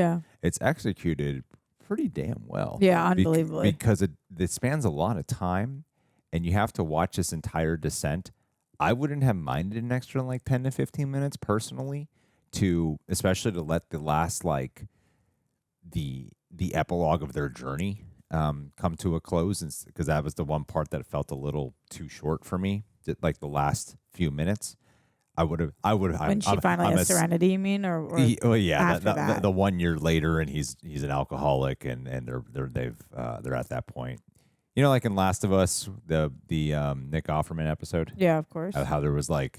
it's executed pretty damn well.
Yeah, unbelievably.
Because it spans a lot of time, and you have to watch this entire descent. I wouldn't have minded an extra like 10 to 15 minutes personally, especially to let the last like the epilogue of their journey come to a close, because that was the one part that felt a little too short for me. Like the last few minutes, I would have.
When she finally has serenity, you mean, or after that?
The 1 year later, and he's an alcoholic, and they're at that point. Like in Last of Us, the Nick Offerman episode.
Yeah, of course.
How there was that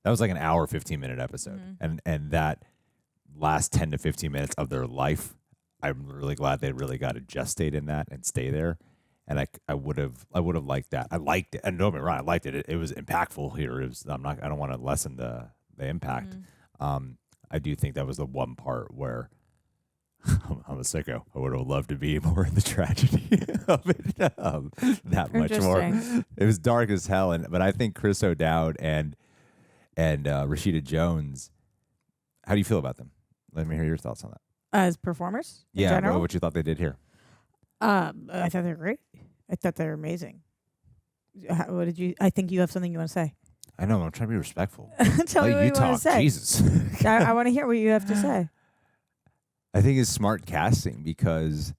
was like an hour 15-minute episode, and that last 10 to 15 minutes of their life, I'm really glad they really got to gestate in that and stay there. And I would have liked that. I liked it. And don't get me wrong, I liked it. It was impactful here. I don't want to lessen the impact. I do think that was the one part where I'm a sicko. I would have loved to be more in the tragedy of it. That much more. It was dark as hell. But I think Chris O'Dowd and Rashida Jones. How do you feel about them? Let me hear your thoughts on that.
As performers, in
yeah,
general?
what you thought they did here.
I thought they were great. I thought they were amazing. What did you? I think you have something you want to say.
I know. I'm trying to be respectful.
Tell me what you want to say.
Jesus.
I want to hear what you have to say.
I think it's smart casting because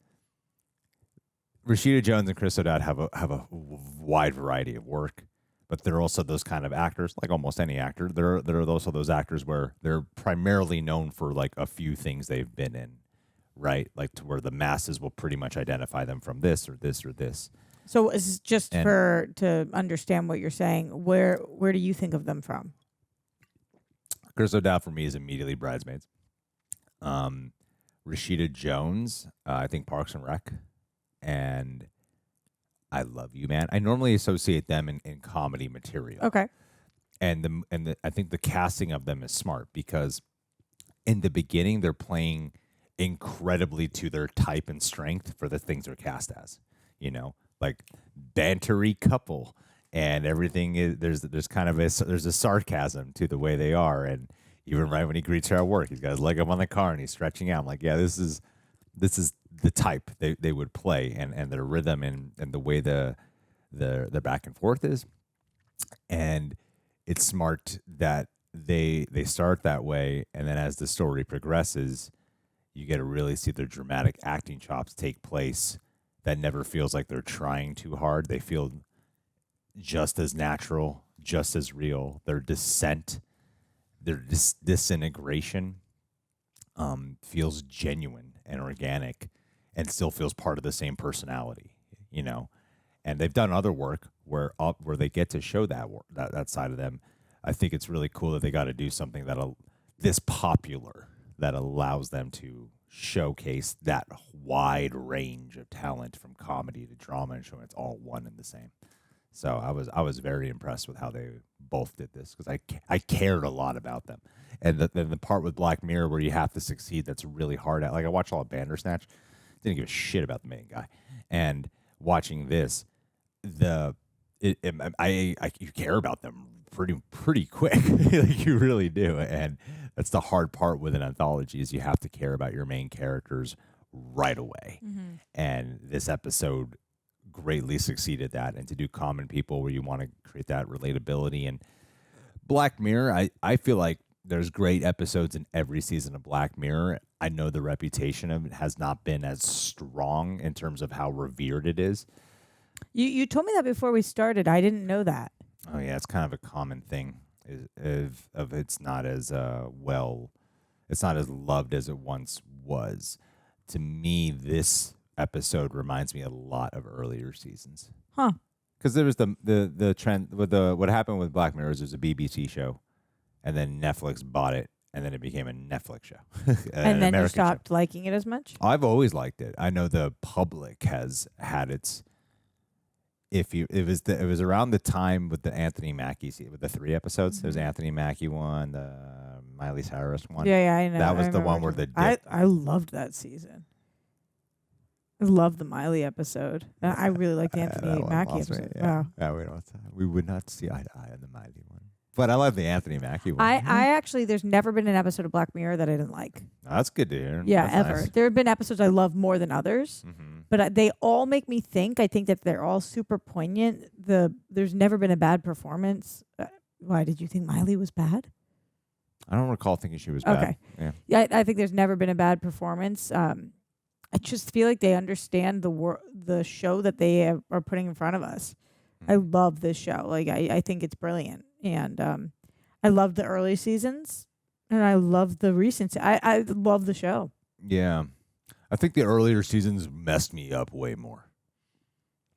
Rashida Jones and Chris O'Dowd have a wide variety of work, but they're also those kind of actors, like almost any actor. They're also those actors where they're primarily known for like a few things they've been in. Right, like to where the masses will pretty much identify them from this or this or this.
So it's just to understand what you're saying. Where do you think of them from?
Chris O'Dowd for me is immediately Bridesmaids. Rashida Jones, I think Parks and Rec, and I Love You, Man. I normally associate them in comedy material.
Okay,
and I think the casting of them is smart because in the beginning they're playing incredibly to their type and strength for the things they're cast as, like bantery couple, and everything is there's kind of there's a sarcasm to the way they are, and even right when he greets her at work, he's got his leg up on the car and he's stretching out. I'm like, yeah, this is the type they would play, and their rhythm and the way the back and forth is, and it's smart that they start that way, and then as the story progresses, you get to really see their dramatic acting chops take place. That never feels like they're trying too hard. They feel just as natural, just as real. Their descent, their disintegration feels genuine and organic and still feels part of the same personality, you know. And they've done other work where they get to show that side of them. I think it's really cool that they got to do something this popular that allows them to showcase that wide range of talent from comedy to drama and showing it's all one and the same. So I was very impressed with how they both did this because I cared a lot about them. And the part with Black Mirror where you have to succeed, that's really hard. Like I watched all of Bandersnatch, didn't give a shit about the main guy, and watching this, you care about them pretty quick. Like you really do, and that's the hard part with an anthology is you have to care about your main characters right away. Mm-hmm. And this episode greatly succeeded that, and to do common people where you want to create that relatability. And Black Mirror, I feel like there's great episodes in every season of Black Mirror. I know the reputation of it has not been as strong in terms of how revered it is.
You told me that before we started. I didn't know that.
Oh yeah, it's kind of a common thing. Of it's not as it's not as loved as it once was. To me, this episode reminds me a lot of earlier seasons.
Huh?
Because there was the trend with what happened with Black Mirror is there's a BBC show, and then Netflix bought it, and then it became a Netflix show.
And then you stopped liking it as much?
I've always liked it. I know the public has had its. It was around the time with the Anthony Mackie with the 3 episodes. There's Anthony Mackie one, the Miley Cyrus one.
Yeah, I know.
That was the one where
I loved that season. I loved the Miley episode. I really liked the Anthony Mackie episode.
Yeah. Wow. We would not see eye to eye on the Miley one. But I love the Anthony Mackie one.
I actually, there's never been an episode of Black Mirror that I didn't like.
Oh, that's good to hear.
Yeah,
that's
ever.
Nice.
There have been episodes I love more than others, but they all make me think. I think that they're all super poignant. There's never been a bad performance. Why, did you think Miley was bad?
I don't recall thinking she was bad.
Okay. Yeah, I think there's never been a bad performance. I just feel like they understand the show that they are putting in front of us. I love this show. Like I think it's brilliant. And I love the early seasons, and I love the recent. I love the show.
Yeah, I think the earlier seasons messed me up way more.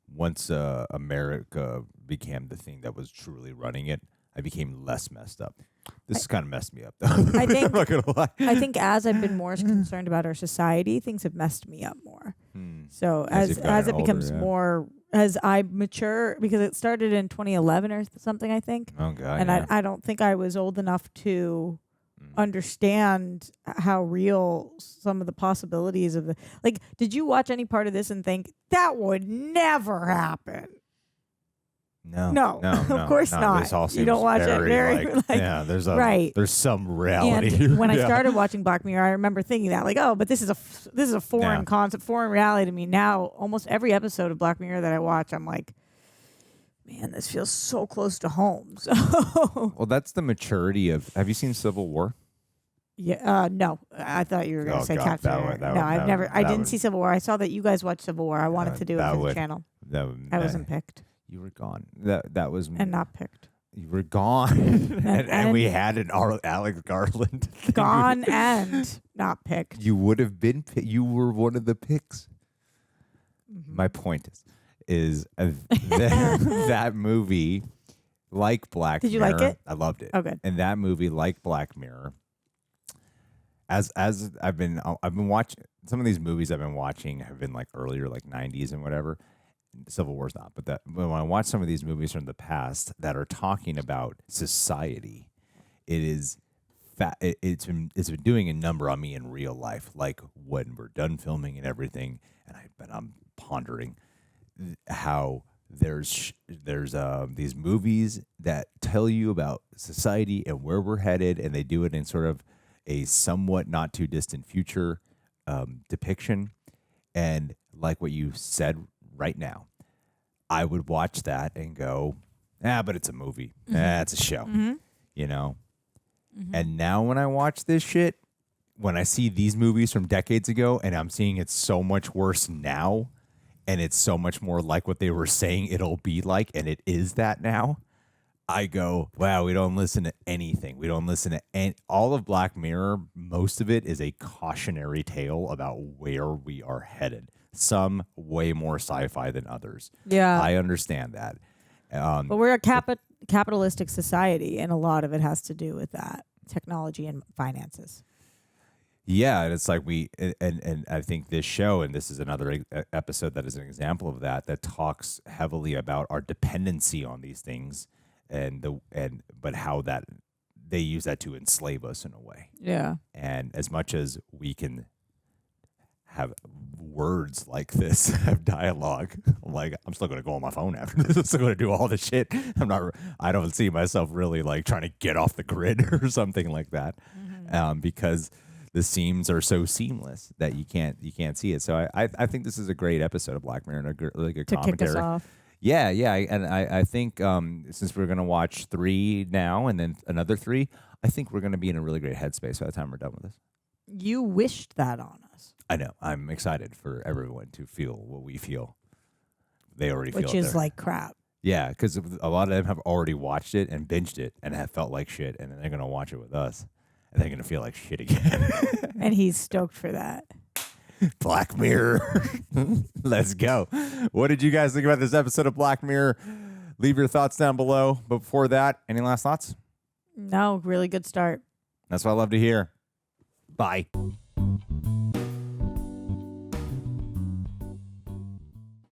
Once America became the thing that was truly running it, I became less messed up. This kind of messed me up, though.
I think,
I'm not gonna lie.
I think as I've been more concerned about our society, things have messed me up more. So as it becomes more. As I mature, because it started in 2011 or something, I think.
Oh, God.
And I don't think I was old enough to understand how real some of the possibilities of like, did you watch any part of this and think that would never happen? No, of course not. You don't watch it very like,
yeah, there's some reality.
And when I started watching Black Mirror, I remember thinking that like, oh, but this is a foreign concept, foreign reality to me. Now, almost every episode of Black Mirror that I watch, I'm like, man, this feels so close to home. So,
well, that's the maturity of. Have you seen Civil War?
Yeah, no. I thought you were going to say Captain. No, I've never. I didn't see Civil War. I saw that you guys watched Civil War. I wanted to do it for the channel. I wasn't picked.
You were gone. That was
and not picked.
You were gone, and we had an Alex Garland thing.
Gone and not picked.
You would have been. You were one of the picks. My point is that movie, like Black Mirror.
Did you like it?
I loved it.
Okay.
And that movie, like Black Mirror, as I've been watching some of these movies I've been watching have been like earlier, like 90s and whatever. Civil War's not, but when I watch some of these movies from the past that are talking about society, it's been doing a number on me in real life. Like when we're done filming and everything, and I'm pondering how there's these movies that tell you about society and where we're headed, and they do it in sort of a somewhat not too distant future depiction, and like what you said. Right now, I would watch that and go, but it's a movie. It's a show, you know? And now when I watch this shit, when I see these movies from decades ago and I'm seeing it's so much worse now and it's so much more like what they were saying it'll be like, and it is that now, I go, wow, we don't listen to anything. We don't listen to all of Black Mirror. Most of it is a cautionary tale about where we are headed. Some way more sci-fi than others.
Yeah.
I understand that.
But we're a capitalistic society, and a lot of it has to do with that technology and finances.
Yeah, and it's like and I think this show, and this is another episode that is an example of that talks heavily about our dependency on these things, but how that they use that to enslave us in a way.
Yeah.
And as much as we can have words like this, have dialogue, like I'm still going to go on my phone after this. I'm still going to do all the shit. I don't see myself really like trying to get off the grid or something like that, because the seams are so seamless that you can't see it. So I think this is a great episode of Black Mirror and a really good commentary.
To kick us off.
Yeah, and I think since we're going to watch 3 now and then another 3, I think we're going to be in a really great headspace by the time we're done with this.
You wished that on us.
I know. I'm excited for everyone to feel what we feel. They already feel it.
Which is like crap.
Yeah, because a lot of them have already watched it and binged it and have felt like shit, and then they're going to watch it with us, and they're going to feel like shit again.
And he's stoked for that.
Black Mirror. Let's go. What did you guys think about this episode of Black Mirror? Leave your thoughts down below. But before that, any last thoughts?
No, really good start.
That's what I love to hear. Bye.